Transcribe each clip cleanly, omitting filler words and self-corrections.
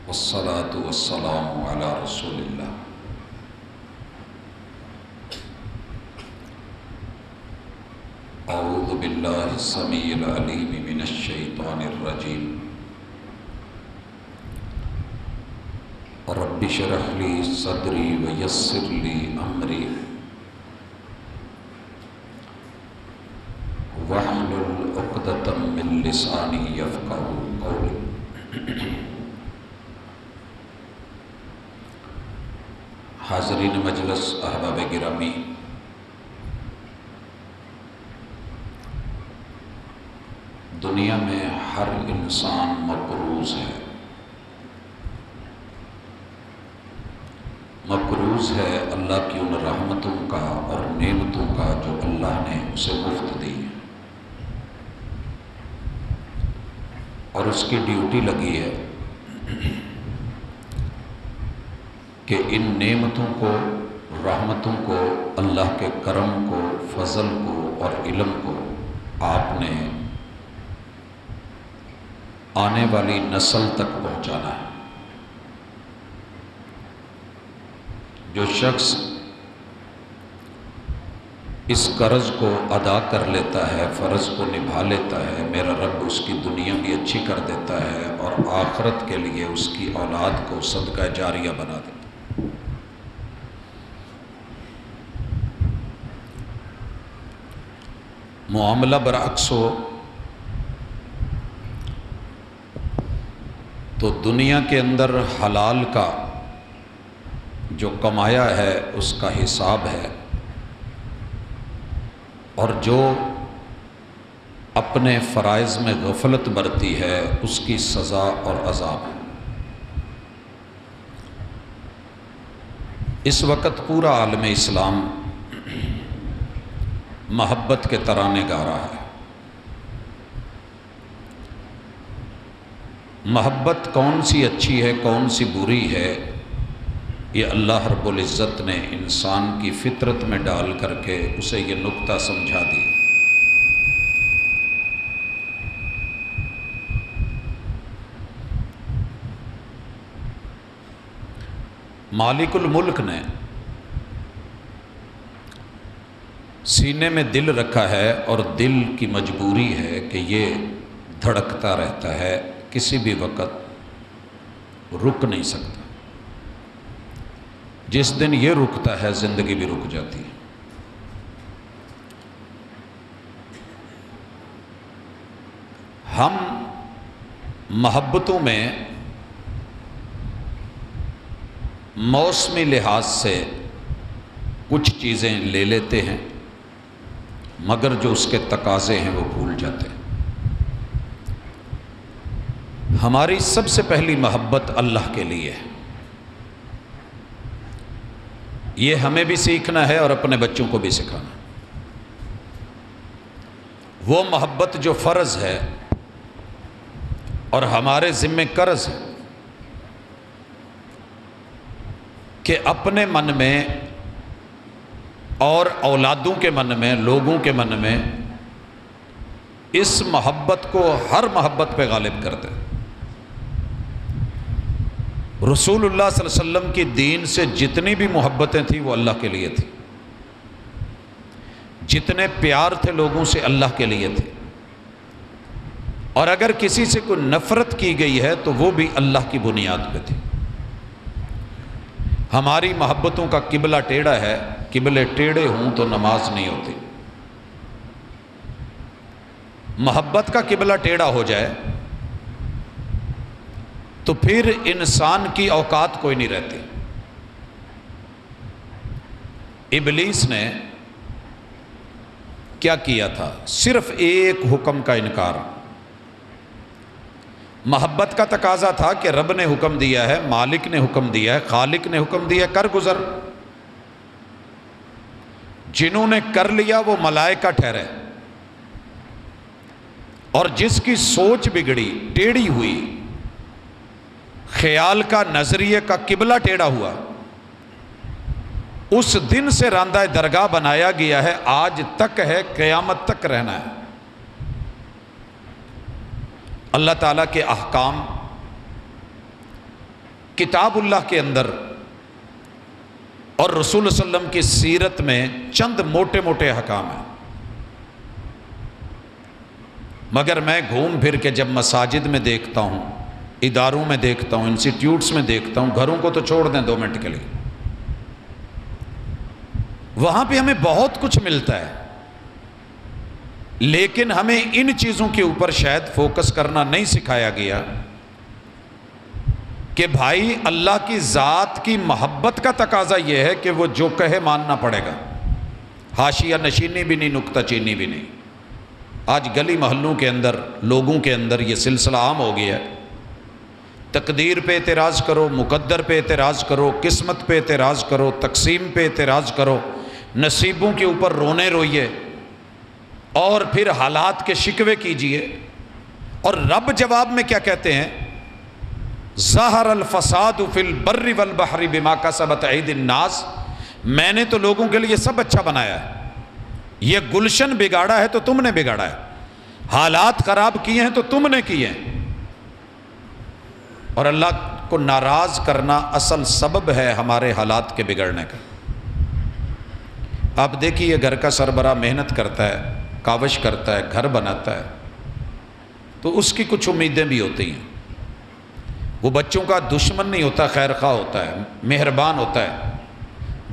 والصلاة والسلام على رسول الله أعوذ بالله السميع العليم من الشيطان الرجيم رب اشرح لي صدري ويسر لي أمري واحلل عقدة من لساني يفقهوا قولي۔ حاضرین مجلس، احباب گرامی، دنیا میں ہر انسان مقروض ہے۔ مقروض ہے اللہ کی ان رحمتوں کا اور نعمتوں کا جو اللہ نے اسے مفت دی ہے، اور اس کی ڈیوٹی لگی ہے کہ ان نعمتوں کو، رحمتوں کو، اللہ کے کرم کو، فضل کو اور علم کو آپ نے آنے والی نسل تک پہنچانا ہے۔ جو شخص اس قرض کو ادا کر لیتا ہے، فرض کو نبھا لیتا ہے، میرا رب اس کی دنیا بھی اچھی کر دیتا ہے اور آخرت کے لیے اس کی اولاد کو صدقہ جاریہ بنا دیتا ہے۔ معاملہ برعکس ہو تو دنیا کے اندر حلال کا جو کمایا ہے اس کا حساب ہے، اور جو اپنے فرائض میں غفلت برتی ہے اس کی سزا اور عذاب ہے۔ اس وقت پورا عالم اسلام محبت کے ترانے گا رہا ہے۔ محبت کون سی اچھی ہے، کون سی بری ہے، یہ اللہ رب العزت نے انسان کی فطرت میں ڈال کر کے اسے یہ نکتہ سمجھا دیا۔ مالک الملک نے سینے میں دل رکھا ہے، اور دل کی مجبوری ہے کہ یہ دھڑکتا رہتا ہے، کسی بھی وقت رک نہیں سکتا۔ جس دن یہ رکتا ہے زندگی بھی رک جاتی ہے۔ ہم محبتوں میں موسمی لحاظ سے کچھ چیزیں لے لیتے ہیں، مگر جو اس کے تقاضے ہیں وہ بھول جاتے ہیں۔ ہماری سب سے پہلی محبت اللہ کے لیے ہے۔ یہ ہمیں بھی سیکھنا ہے اور اپنے بچوں کو بھی سکھانا ہے۔ وہ محبت جو فرض ہے اور ہمارے ذمہ قرض ہے کہ اپنے من میں اور اولادوں کے من میں، لوگوں کے من میں اس محبت کو ہر محبت پہ غالب کر دیں۔ رسول اللہ صلی اللہ علیہ وسلم کی دین سے جتنی بھی محبتیں تھیں وہ اللہ کے لیے تھیں، جتنے پیار تھے لوگوں سے اللہ کے لیے تھے، اور اگر کسی سے کوئی نفرت کی گئی ہے تو وہ بھی اللہ کی بنیاد پہ تھی۔ ہماری محبتوں کا قبلہ ٹیڑھا ہے، قبلے ٹیڑھے ہوں تو نماز نہیں ہوتی۔ محبت کا قبلہ ٹیڑھا ہو جائے تو پھر انسان کی اوقات کوئی نہیں رہتی۔ ابلیس نے کیا کیا تھا؟ صرف ایک حکم کا انکار۔ محبت کا تقاضا تھا کہ رب نے حکم دیا ہے، مالک نے حکم دیا ہے، خالق نے حکم دیا ہے، کر گزر۔ جنہوں نے کر لیا وہ ملائکہ ٹھہرے، اور جس کی سوچ بگڑی، ٹیڑھی ہوئی، خیال کا، نظریے کا قبلہ ٹیڑھا ہوا، اس دن سے راندہ درگاہ بنایا گیا ہے، آج تک ہے، قیامت تک رہنا ہے۔ اللہ تعالیٰ کے احکام کتاب اللہ کے اندر اور رسول صلی اللہ علیہ وسلم کی سیرت میں چند موٹے موٹے احکام ہیں، مگر میں گھوم پھر کے جب مساجد میں دیکھتا ہوں، اداروں میں دیکھتا ہوں، انسٹیٹیوٹس میں دیکھتا ہوں، گھروں کو تو چھوڑ دیں 2 منٹ کے لیے، وہاں پہ ہمیں بہت کچھ ملتا ہے، لیکن ہمیں ان چیزوں کے اوپر شاید فوکس کرنا نہیں سکھایا گیا کہ بھائی اللہ کی ذات کی محبت کا تقاضا یہ ہے کہ وہ جو کہے ماننا پڑے گا، حاشیہ نشینی بھی نہیں، نکتہ چینی بھی نہیں۔ آج گلی محلوں کے اندر لوگوں کے اندر یہ سلسلہ عام ہو گیا ہے، تقدیر پہ اعتراض کرو، مقدر پہ اعتراض کرو، قسمت پہ اعتراض کرو، تقسیم پہ اعتراض کرو، نصیبوں کے اوپر رونے روئیے اور پھر حالات کے شکوے کیجئے۔ اور رب جواب میں کیا کہتے ہیں؟ ظہر الفساد فی البر والبحر بما کسبت ایدی الناس، میں نے تو لوگوں کے لیے سب اچھا بنایا ہے، یہ گلشن بگاڑا ہے تو تم نے بگاڑا ہے، حالات خراب کیے ہیں تو تم نے کیے ہیں۔ اور اللہ کو ناراض کرنا اصل سبب ہے ہمارے حالات کے بگڑنے کا۔ آپ دیکھیے گھر کا سربراہ محنت کرتا ہے، کاوش کرتا ہے، گھر بناتا ہے، تو اس کی کچھ امیدیں بھی ہوتی ہیں۔ وہ بچوں کا دشمن نہیں ہوتا، خیر خواہ ہوتا ہے، مہربان ہوتا ہے۔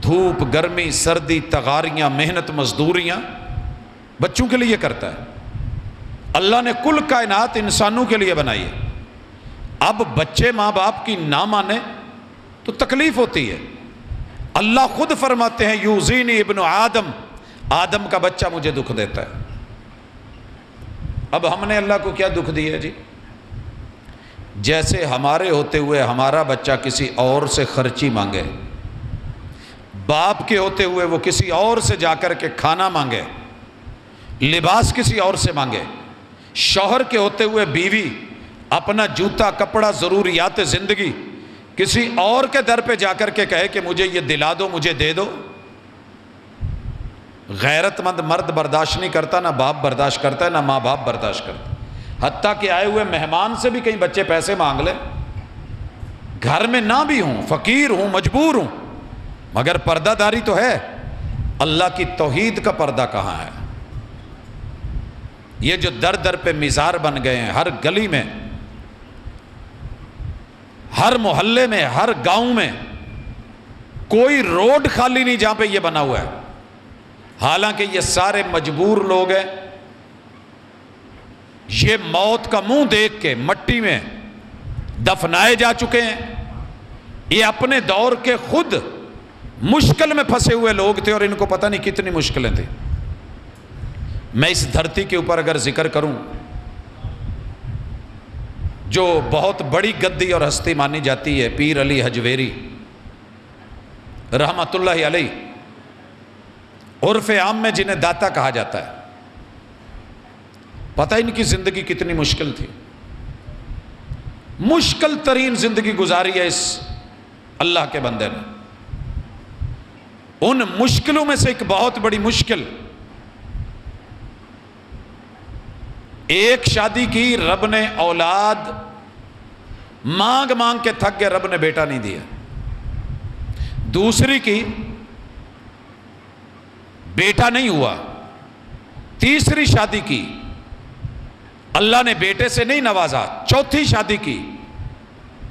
دھوپ، گرمی، سردی، تغاریاں، محنت، مزدوریاں بچوں کے لیے کرتا ہے۔ اللہ نے کل کائنات انسانوں کے لیے بنائی ہے۔ اب بچے ماں باپ کی نہ مانے تو تکلیف ہوتی ہے۔ اللہ خود فرماتے ہیں یوزینی ابن آدم، آدم کا بچہ مجھے دکھ دیتا ہے۔ اب ہم نے اللہ کو کیا دکھ دیا جی؟ جیسے ہمارے ہوتے ہوئے ہمارا بچہ کسی اور سے خرچی مانگے، باپ کے ہوتے ہوئے وہ کسی اور سے جا کر کے کھانا مانگے، لباس کسی اور سے مانگے، شوہر کے ہوتے ہوئے بیوی اپنا جوتا، کپڑا، ضروریات زندگی کسی اور کے در پہ جا کر کے کہے کہ مجھے یہ دلا دو، مجھے دے دو۔ غیرت مند مرد برداشت نہیں کرتا، نہ باپ برداشت کرتا ہے، نہ ماں باپ برداشت کرتا۔ حتیٰ کہ آئے ہوئے مہمان سے بھی کہیں بچے پیسے مانگ لیں، گھر میں نہ بھی ہوں، فقیر ہوں، مجبور ہوں، مگر پردہ داری تو ہے۔ اللہ کی توحید کا پردہ کہاں ہے؟ یہ جو در در پہ مزار بن گئے ہیں، ہر گلی میں، ہر محلے میں، ہر گاؤں میں، کوئی روڈ خالی نہیں جہاں پہ یہ بنا ہوا ہے، حالانکہ یہ سارے مجبور لوگ ہیں۔ یہ موت کا منہ دیکھ کے مٹی میں دفنائے جا چکے ہیں۔ یہ اپنے دور کے خود مشکل میں پھنسے ہوئے لوگ تھے، اور ان کو پتہ نہیں کتنی مشکلیں تھیں۔ میں اس دھرتی کے اوپر اگر ذکر کروں، جو بہت بڑی گدی اور ہستی مانی جاتی ہے، پیر علی حجویری رحمت اللہ علیہ، عرف عام میں جنہیں داتا کہا جاتا ہے، پتہ ان کی زندگی کتنی مشکل تھی، مشکل ترین زندگی گزاری ہے اس اللہ کے بندے نے۔ ان مشکلوں میں سے ایک بہت بڑی مشکل، ایک شادی کی، رب نے اولاد مانگ مانگ کے تھک گئے، رب نے بیٹا نہیں دیا۔ دوسری کی، بیٹا نہیں ہوا۔ تیسری شادی کی، اللہ نے بیٹے سے نہیں نوازا۔ چوتھی شادی کی،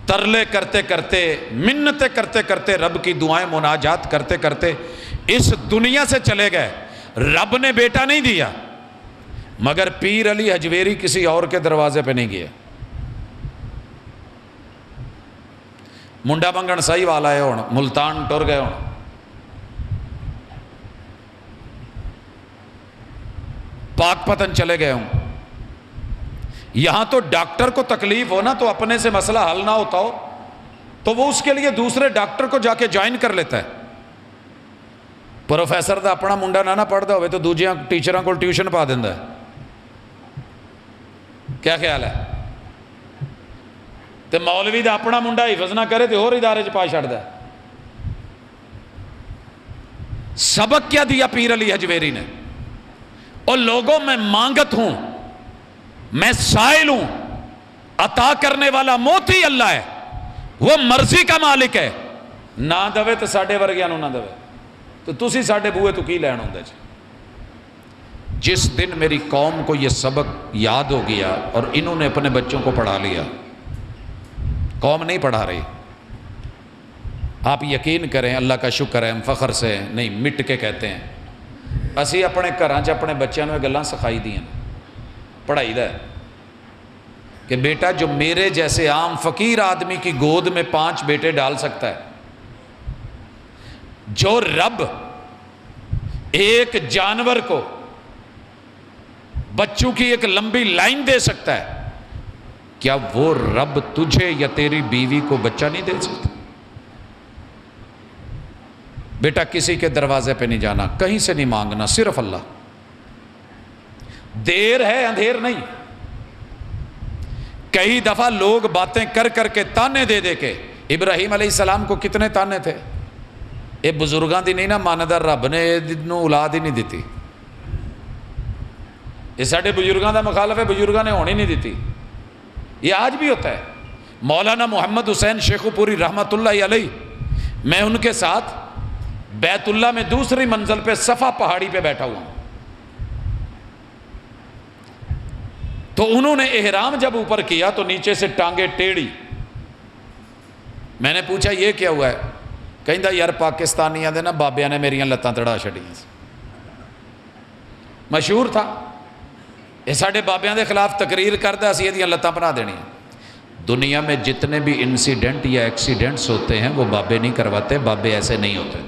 ترلے کرتے کرتے، منتیں کرتے کرتے، رب کی دعائیں مناجات کرتے کرتے اس دنیا سے چلے گئے۔ رب نے بیٹا نہیں دیا، مگر پیر علی حجویری کسی اور کے دروازے پہ نہیں گیا۔ منڈا منگن صحیح والا ہے، ہوں ملتان ٹر گئے، ہوں پاک پتن چلے گئے ہوں۔ یہاں تو ڈاکٹر کو تکلیف ہو نا، تو اپنے سے مسئلہ حل نہ ہوتا ہو تو وہ اس کے لیے دوسرے ڈاکٹر کو جا کے جوائن کر لیتا ہے۔ پروفیسر دا اپنا منڈا نہ پڑھتا ہوئے تو دوجیاں ٹیچراں کو ٹیوشن پا دینا ہے۔ کیا خیال ہے؟ تو مولوی دا اپنا منڈا حفظ نہ کرے تو اور ادارے چ پا چھڑدا ہے۔ سبق کیا دیا پیر علی حجویری نے؟ اور لوگوں میں مانگت ہوں، میں سائل ہوں، عطا کرنے والا موتی اللہ ہے، وہ مرضی کا مالک ہے، نہ دے تو ساڈے ورگیاں نوں نہ دے، تو تسی ساڈے بوئے تو کی لین ہوندا جی۔ جس دن میری قوم کو یہ سبق یاد ہو گیا اور انہوں نے اپنے بچوں کو پڑھا لیا، قوم نہیں پڑھا رہی، آپ یقین کریں، اللہ کا شکر ہے، ہم فخر سے نہیں مٹ کے کہتے ہیں، اسی اپنے گھراں چ اپنے بچوں نے گلاں سکھائی دی ہیں، پڑھائی دا ہے کہ بیٹا جو میرے جیسے عام فقیر آدمی کی گود میں 5 بیٹے ڈال سکتا ہے، جو رب ایک جانور کو بچوں کی ایک لمبی لائن دے سکتا ہے، کیا وہ رب تجھے یا تیری بیوی کو بچہ نہیں دے سکتا؟ بیٹا کسی کے دروازے پہ نہیں جانا، کہیں سے نہیں مانگنا، صرف اللہ۔ دیر ہے اندھیر نہیں۔ کئی دفعہ لوگ باتیں کر کر کے تانے دے دے کے، ابراہیم علیہ السلام کو کتنے تانے تھے، یہ بزرگاں دی نہیں نہ ماندہ، رب نے نوں اولاد ہی نہیں دیتی، یہ ساڑھے بزرگاں دا مخالف ہے، بزرگاں نے ہونی نہیں دیتی۔ یہ آج بھی ہوتا ہے۔ مولانا محمد حسین شیخو پوری رحمت اللہ علیہ، میں ان کے ساتھ بیت اللہ میں دوسری منزل پہ صفا پہاڑی پہ بیٹھا ہوا ہوں، تو انہوں نے احرام جب اوپر کیا تو نیچے سے ٹانگیں ٹیڑھی، میں نے پوچھا یہ کیا ہوا ہے؟ کہندا یار پاکستانیاں دے نا بابیاں نے میریاں لتاں تڑا چھڑیاں، مشہور تھا یہ ساڑھے بابیاں دے خلاف تقریر کردا اسی یہ لتاں بنا دینی۔ دنیا میں جتنے بھی انسیڈنٹ یا ایکسیڈنٹس ہوتے ہیں وہ بابے نہیں کرواتے، بابے ایسے نہیں ہوتے۔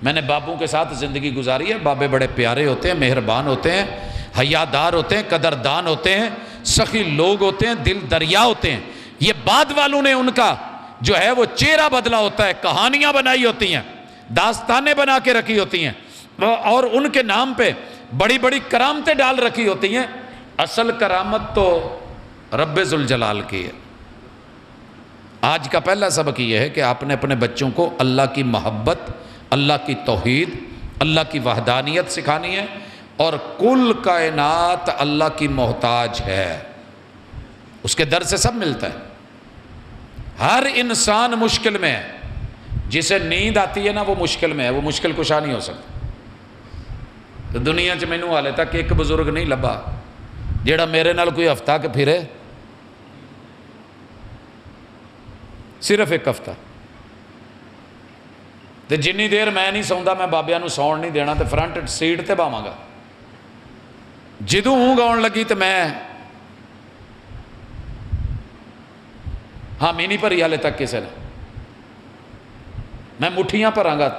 میں نے بابوں کے ساتھ زندگی گزاری ہے، بابے بڑے پیارے ہوتے ہیں، مہربان ہوتے ہیں، حیادار ہوتے ہیں، قدردان ہوتے ہیں، سخی لوگ ہوتے ہیں، دل دریا ہوتے ہیں۔ یہ بعد والوں نے ان کا جو ہے وہ چہرہ بدلا ہوتا ہے، کہانیاں بنائی ہوتی ہیں، داستانیں بنا کے رکھی ہوتی ہیں، اور ان کے نام پہ بڑی بڑی کرامتیں ڈال رکھی ہوتی ہیں۔ اصل کرامت تو رب ذوالجلال کی ہے۔ آج کا پہلا سبق یہ ہے کہ آپ نے اپنے بچوں کو اللہ کی محبت، اللہ کی توحید، اللہ کی وحدانیت سکھانی ہے، اور کل کائنات اللہ کی محتاج ہے، اس کے در سے سب ملتا ہے۔ ہر انسان مشکل میں ہے، جسے نیند آتی ہے نا وہ مشکل میں ہے، وہ مشکل کشا نہیں ہو سکتا۔ تو دنیا چ مینوں حالے تک ایک بزرگ نہیں لبا جیڑا میرے نال کوئی ہفتہ کہ پھرے، صرف ایک ہفتہ، تو جنی دیر میں نہیں سوندا میں بابیاں نوں سون نہیں دینا، تو فرنٹ سیٹ تے باواں گا، جدوں ہوں گاؤن لگی تو میں حامی نہیں بھری ہالے تک کسے نے، میں مٹھیاں بھراں گا،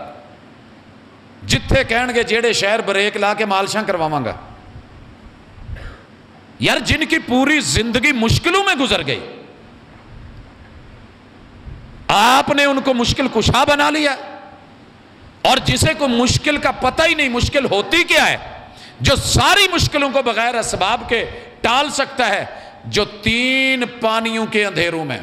جتھے کہن گے جیڑے شہر بریک لا کے مالشاں کرواواں گا۔ یار جن کی پوری زندگی مشکلوں میں گزر گئی، آپ نے ان کو مشکل کشا بنا لیا، اور جسے کو مشکل کا پتہ ہی نہیں مشکل ہوتی کیا ہے، جو ساری مشکلوں کو بغیر اسباب کے ٹال سکتا ہے، جو 3 پانیوں کے اندھیروں میں۔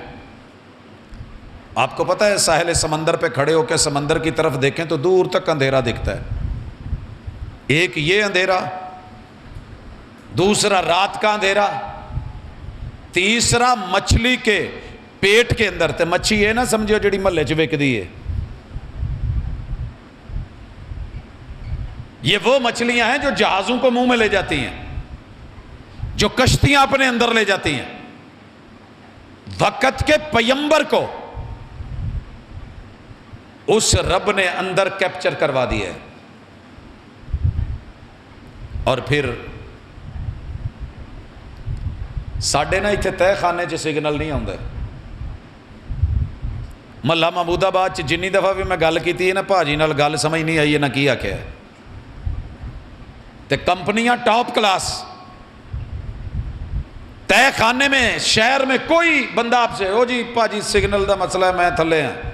آپ کو پتہ ہے ساحل سمندر پہ کھڑے ہو کے سمندر کی طرف دیکھیں تو دور تک اندھیرا دکھتا ہے، ایک یہ اندھیرا، دوسرا رات کا اندھیرا، تیسرا مچھلی کے پیٹ کے اندر، تے مچھی یہ نہ سمجھو جڑی محلے چ وکدی ہے، یہ وہ مچھلیاں ہیں جو جہازوں کو منہ میں لے جاتی ہیں، جو کشتیاں اپنے اندر لے جاتی ہیں۔ وقت کے پیمبر کو اس رب نے اندر کیپچر کروا دیا ہے، اور پھر ساڑھے نہ اتھے تہ خانے چ سگنل نہیں آتا، محلہ محمود آباد جنی دفعہ بھی میں گل کی ہے نا بھاجی نال گل سمجھ نہیں آئی ہے نہ کی آخیا ہے، تے کمپنیاں ٹاپ کلاس، تہ خانے میں شہر میں کوئی بندہ آپ سے او جی بھاجی سگنل دا مسئلہ ہے میں تھلے ہیں،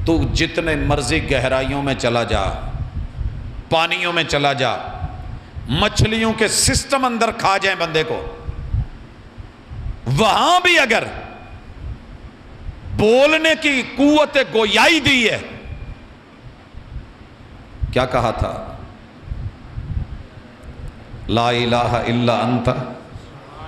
تو جتنے مرضی گہرائیوں میں چلا جا، پانیوں میں چلا جا، مچھلیوں کے سسٹم اندر کھا جائیں بندے کو، وہاں بھی اگر بولنے کی قوت گویائی دی ہے، کیا کہا تھا؟ لا الہ الا انت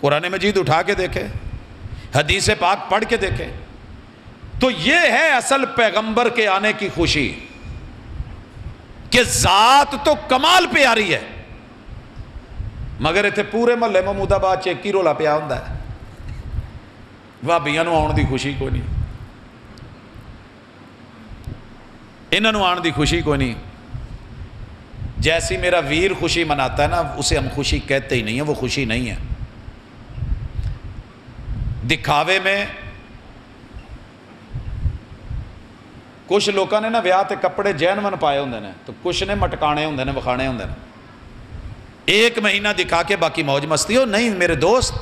قرآن مجید اٹھا کے دیکھے، حدیث پاک پڑھ کے دیکھے، تو یہ ہے اصل پیغمبر کے آنے کی خوشی کہ ذات تو کمال پیاری ہے، مگر اتنے پورے محلے محمود آباد چیکی رولا پیا ہوں ہے، بھابیاں آن دی خوشی کوئی نہیں، انہوں آن دی خوشی کوئی نہیں۔ جیسی میرا ویر خوشی مناتا ہے نا، اسے ہم خوشی کہتے ہی نہیں ہیں، وہ خوشی نہیں ہے۔ دکھاوے میں کچھ لوگوں نے نا ویاہ تے کپڑے جین من پائے ہوں نے، تو کچھ نے مٹکانے ہوں نے، وکھانے ہوں نے، ایک مہینہ دکھا کے باقی موج مستی ہو نہیں میرے دوست۔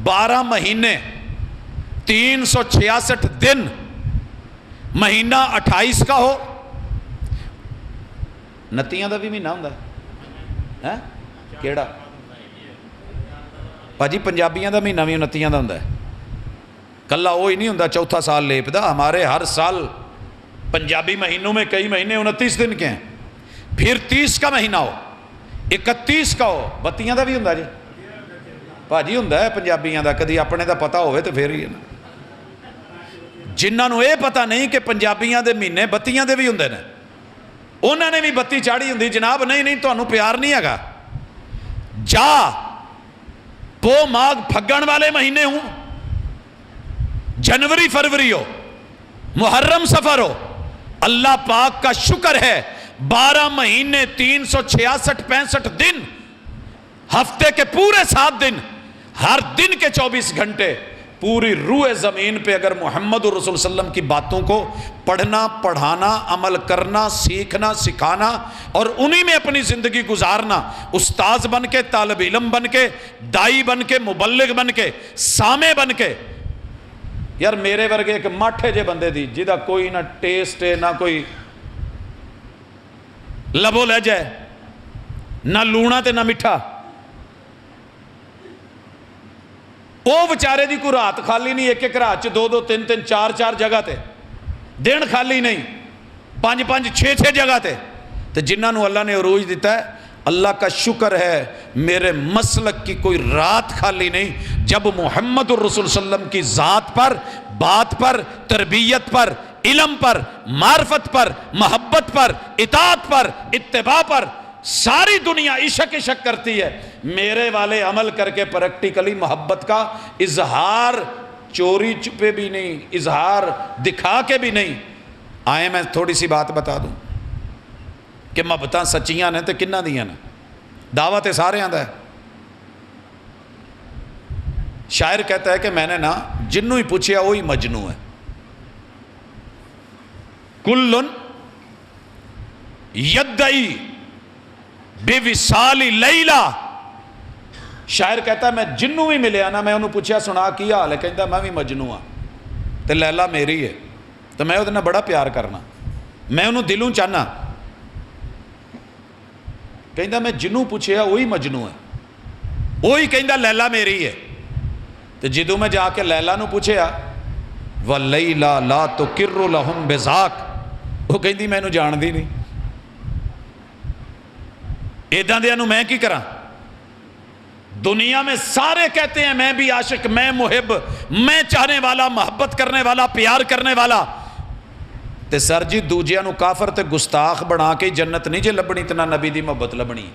12 مہینے 366 دن، مہینہ 28 کا ہو، نتیاں دا بھی مہینہ ہوں ہے کیڑا پاجی؟ پنجابیاں دا مہینہ بھی نتیاں دا ہوں ہے، کلا وہی نہیں ہوں چوتھا سال لیپ دا، ہمارے ہر سال پنجابی مہینوں میں کئی مہینے 29 دن کے ہیں، پھر 30 کا مہینہ ہو، 31 کا ہو، بتیاں دا بھی ہوں جی بھاجی ہوں پنجابیاں دا، کدی اپنے دا پتہ ہوئے تو پھر ہی ہے نا۔ جنہاں نو یہ پتہ نہیں کہ پنجابیاں دے مہینے بتیاں دے بھی ہوں نے، انہوں نے بھی بتی چاڑی ہوں، جناب نہیں تو انہوں پیار نہیں ہے گا، جا پو ماغ پھگن والے مہینے ہوں، جنوری فروری ہو، محرم سفر ہو، اللہ پاک کا شکر ہے 12 مہینے 366 دن، ہفتے کے پورے 7 دن، ہر دن کے 24 گھنٹے، پوری روح زمین پہ اگر محمد رسول صلی اللہ علیہ وسلم کی باتوں کو پڑھنا، پڑھانا، عمل کرنا، سیکھنا، سکھانا اور انہی میں اپنی زندگی گزارنا، استاذ بن کے، طالب علم بن کے، دائی بن کے، مبلغ بن کے، سامع بن کے، یار میرے ورگے ایک ماٹھے جے بندے دی جیدہ کوئی نہ ٹیسٹ ہے، نہ کوئی لبو لہجہ ہے، نہ لونا تے نہ مٹھا، وہ بچارے دی کوئی رات خالی نہیں، ایک رات 2 3 4 جگہ تے، دن خالی نہیں، 5 6 جگہ تے، تو جنہاں نو اللہ نے عروج دیتا ہے، اللہ کا شکر ہے میرے مسلک کی کوئی رات خالی نہیں جب محمد الرسول صلی اللہ علیہ وسلم کی ذات پر، بات پر، تربیت پر، علم پر، معرفت پر، محبت پر، اطاعت پر، اتباع پر ساری دنیا عشق کرتی ہے، میرے والے عمل کر کے پریکٹیکلی محبت کا اظہار چوری چھپے بھی نہیں، اظہار دکھا کے بھی نہیں۔ آئے میں تھوڑی سی بات بتا دوں کہ محبتاں سچیاں نے تے کنہ دیاں نے، دعوت سارے آندہ ہے۔ شاعر کہتا ہے کہ میں نے نا جنوں ہی پوچھیا وہی مجنوں ہے، کلن یدعی بے وصال لیلہ، شاعر کہتا ہے میں جنوں بھی ملیا نا، میں انہوں پوچھیا سنا کی حال ہے، کہتا میں بھی مجنوں ہاں تے لیلہ میری ہے، تو میں ادھر بڑا پیار کرنا، میں انہوں دلوں چاہنا، کہتا میں جنوں پوچھیا وہی مجنوں ہے، وہی کہتا لیلہ میری ہے، تو جدوں میں جا کے لیلہ نو پوچھیا وَاللَّيْلَ لَا تُقِرُّ لَهُمْ بِذَاكَ، وہ کہتی میں انہوں جان دی نہیں، ایدان دیا نو میں کی کرا؟ دنیا میں سارے کہتے ہیں میں بھی عاشق، میں محب، میں چاہنے والا، محبت کرنے والا، پیار کرنے والا، تے سر جی دوجیاں نو کافر تے گستاخ بنا کے جنت نہیں جے لبنی، اتنا نبی دی محبت لبنی۔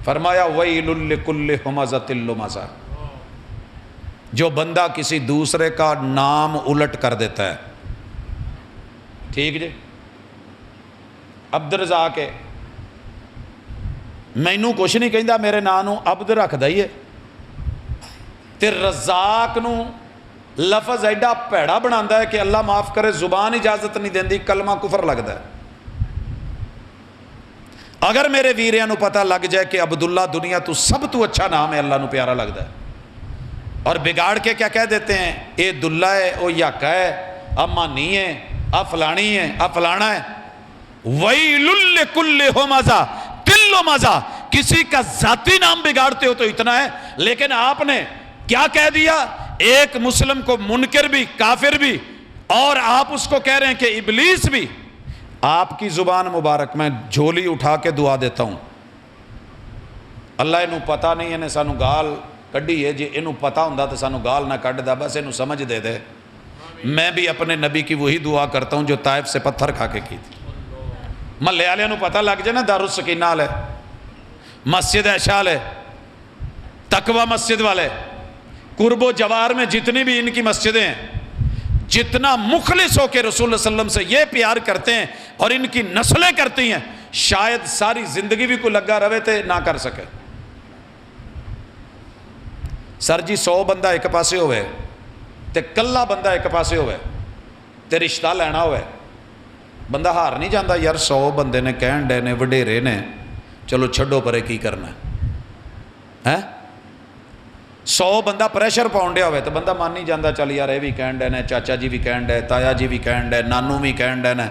فرمایا وَيْلٌ لِكُلِّ ہُمَزَةٍ لُمَزَةٍ، جو بندہ کسی دوسرے کا نام الٹ کر دیتا ہے، ٹھیک جی؟ عبدالرزاق ہے، مینوں کچھ نہیں کہندا، میرے نانوں عبد رکھ دائیے، تے رزاق نو لفظ ایڈا پیڑا بناندہ ہے کہ اللہ معاف کرے زبان اجازت نہیں دیندی، کلمہ کفر لگتا ہے۔ اگر میرے ویریاں نو پتہ لگ جائے کہ عبداللہ دنیا تو سب تو اچھا نام ہے، اللہ نو پیارا لگتا ہے، اور بگاڑ کے کیا کہہ دیتے ہیں، اے دلہ ہے، او یاکا ہے، امانی ہے، افلانی ہے، افلانا ہے۔ وَيْلٌ لِكُلِّ ہُمَزَةٍ تِلُّمَزَةٍ، کسی کا ذاتی نام بگاڑتے ہو تو اتنا ہے، لیکن آپ نے کیا کہہ دیا، ایک مسلم کو منکر بھی، کافر بھی، اور آپ اس کو کہہ رہے ہیں کہ ابلیس بھی۔ آپ کی زبان مبارک میں جھولی اٹھا کے دعا دیتا ہوں، اللہ انہوں پتہ نہیں ہے، سانو گال کڈی ہے، جی انہوں پتہ ہوندہ تو سانو گال نہ کڈ دا، بس انہوں سمجھ دے دے۔ میں بھی اپنے نبی کی وہی دعا کرتا ہوں جو طائف سے پتھر کھا کے کی تھی۔ محلے والے انہوں پتہ لگ جائے نا دارالسکینہ والے، مسجد عائشہ والے، تقوی مسجد والے، قرب و جوار میں جتنی بھی ان کی مسجدیں ہیں، جتنا مخلص ہو کے رسول اللہ صلی اللہ علیہ وسلم سے یہ پیار کرتے ہیں اور ان کی نسلیں کرتی ہیں، شاید ساری زندگی بھی کوئی لگا رہے تھے نہ کر سکے۔ سر جی 100 بندہ ایک پاسے ہوئے تے کلا بندہ ایک پاسے ہوئے تے رشتہ لینا ہوئے، بندہ ہار نہیں جاندہ یار 100 بندے نے کہن ڈے نے وڈیرے نے، چلو چھڑو پرے کی کرنا ہے۔ 100 بندہ پریشر پاؤن ڈیا ہوئے تو بندہ مان نہیں جاندہ، چل یار اے بھی کہن ڈے نے، چاچا جی بھی کہن ڈے، تایا جی بھی کہن ڈے، نانو بھی کہن ڈے نے،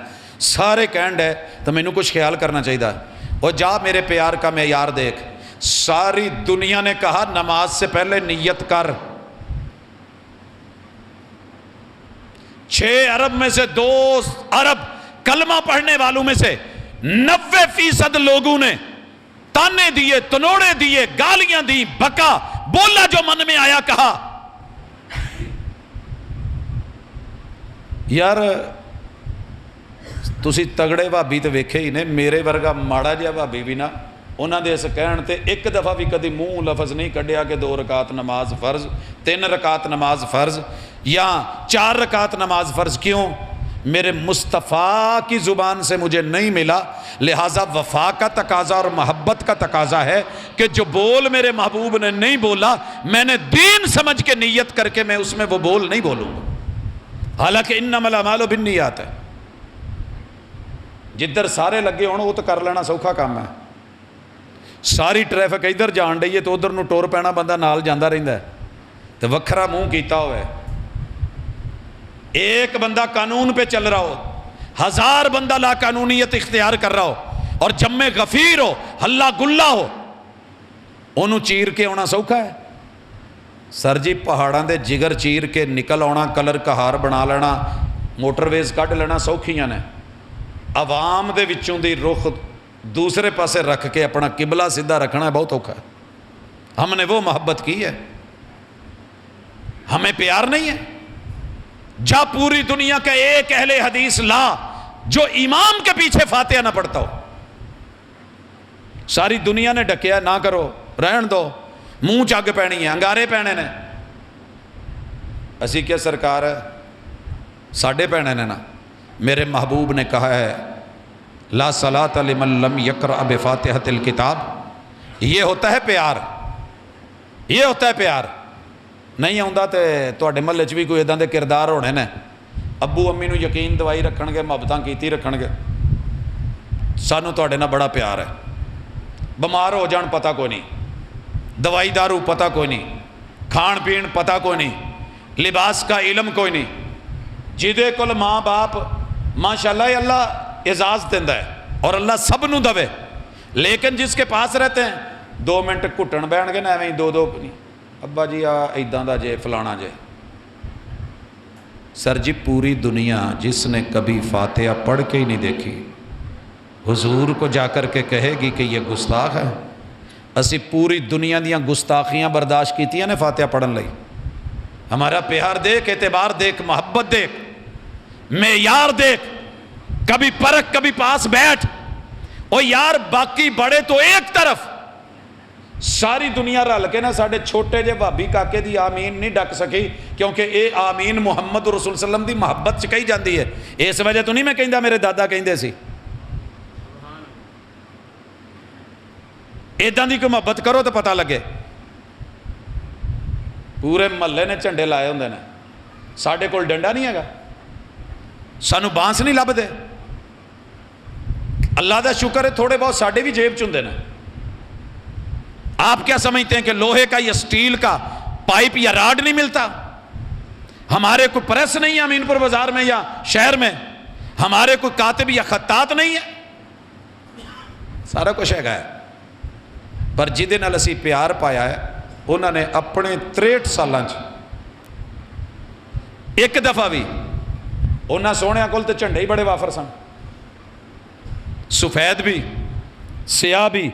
سارے کہن ڈے، تو میں نے کچھ خیال کرنا چاہیے تھا۔ اور جا میرے پیار کا معیار دیکھ، ساری دنیا نے کہا نماز سے پہلے نیت کر، 6 ارب میں سے 2 ارب کلمہ پڑھنے والوں میں سے 90% لوگوں نے تانے دیے، تنوڑے دیے، گالیاں دی، بکا، بولا جو من میں آیا کہا۔ یار تسی تگڑے بھابی تے ویکھے ہی نے، میرے ورگا ماڑا جہا بھابی بھی نا انہاں دے اس کہن تے ایک دفعہ بھی کدی منہ لفظ نہیں کڈیا کہ 2 رکعت نماز فرض، 3 رکعت نماز فرض یا 4 رکعت نماز فرض۔ کیوں؟ میرے مصطفیٰ کی زبان سے مجھے نہیں ملا، لہٰذا وفا کا تقاضا اور محبت کا تقاضا ہے کہ جو بول میرے محبوب نے نہیں بولا، میں نے دین سمجھ کے نیت کر کے میں اس میں وہ بول نہیں بولوں گا، حالانکہ انما الاعمال بالنیات ہے۔ جدھر سارے لگے ہون وہ تو کر لینا سوکھا کام ہے، ساری ٹریفک ادھر جان رہی ہے تو ادھر نو ٹور پینا بندہ نال جاندہ رہندا ہے تو وکھرا منہ کیتا ہوا ہے۔ ایک بندہ قانون پہ چل رہا ہو، 1000 بندہ لا قانونیت اختیار کر رہا ہو اور جمع غفیر ہو، ہلا گلا ہو، انہوں چیر کے ہونا سوکھا ہے؟ سر جی پہاڑاں دے جگر چیر کے نکل آنا، کلر کہار بنا لینا، موٹر ویز کٹ لینا سوکھیاں نے، عوام دے وچوں دی رخ دوسرے پاسے رکھ کے اپنا قبلہ سدھا رکھنا ہے بہت اوکھا ہے۔ ہم نے وہ محبت کی ہے، ہمیں پیار نہیں ہے۔ جا پوری دنیا کا ایک اہل حدیث لا جو امام کے پیچھے فاتحہ نہ پڑھتا ہو، ساری دنیا نے ڈکیا نہ کرو، رہن دو، منہ چگ پینی ہے، انگارے پینے نے، اسی کیا سرکار ہے ساڑھے پینے نے نا۔ میرے محبوب نے کہا ہے لا صلاۃ لمن لم یقرأ بفاتحۃ الکتاب، یہ ہوتا ہے پیار، یہ ہوتا ہے پیار۔ نہیں آؤں تے تواڈے محلے چ بھی کوئی اداں دے کردار ہونے نے، ابو امی نو یقین دوائی رکھن گے، محبتاں کیتی رکھن گے، سانو تواڈے نال بڑا پیار ہے، بیمار ہو جان پتہ کوئی نہیں، دوائی دارو پتہ کوئی نہیں، کھان پین پتہ کوئی نہیں، لباس کا علم کوئی نہیں، جدے کول ماں باپ ماشاءاللہ اللہ اعزاز دیندہ ہے اور اللہ سب نو دوے، لیکن جس کے پاس رہتے ہیں 2 منٹ گھٹن بیٹھ گئے نا ایویں 2 نہیں، ابا جی ایداں دا جے فلانا جے۔ سر جی پوری دنیا جس نے کبھی فاتحہ پڑھ کے ہی نہیں دیکھی حضور کو جا کر کے کہے گی کہ یہ گستاخ ہے۔ اسی پوری دنیا دیاں گستاخیاں برداشت کیتیاں نے فاتحہ پڑھن لئی۔ ہمارا پیار دیکھ، اعتبار دیکھ، محبت دیکھ، معیار دیکھ، کبھی پرکھ کبھی پاس بیٹھ، اور یار باقی بڑے تو ایک طرف، ساری دنیا رل کے نا ساڑھے چھوٹے جے بھابی کاکے دی آمین نہیں ڈک سکی، کیونکہ اے آمین محمد رسول صلی اللہ علیہ وسلم دی محبت چ کہی جاندی ہے۔ اس وجہ تو نہیں میں کہندہ میرے دادا کہندے سی، ایداں دی کوئی محبت کرو تو پتہ لگے۔ پورے محلے نے جھنڈے لائے ہوندے نے، ساڑھے کول ڈنڈا نہیں ہے گا، سانو بانس نہیں لب دے۔ اللہ دا شکر ہے تھوڑے بہت ساڑھے بھی جیب چندے نے۔ آپ کیا سمجھتے ہیں کہ لوہے کا یا سٹیل کا پائپ یا راڈ نہیں ملتا؟ ہمارے کوئی پریس نہیں ہے امین پور بازار میں یا شہر میں، ہمارے کوئی کاتب یا خطاط نہیں ہے، سارا کچھ ہے گا ہے۔ پر جدے نال اسی پیار پایا ہے انہوں نے اپنے 63 سالاں ایک دفعہ بھی انہاں سونیاں کول تے جھنڈے ہی بڑے وافر سن، سفید بھی سیاہ بھی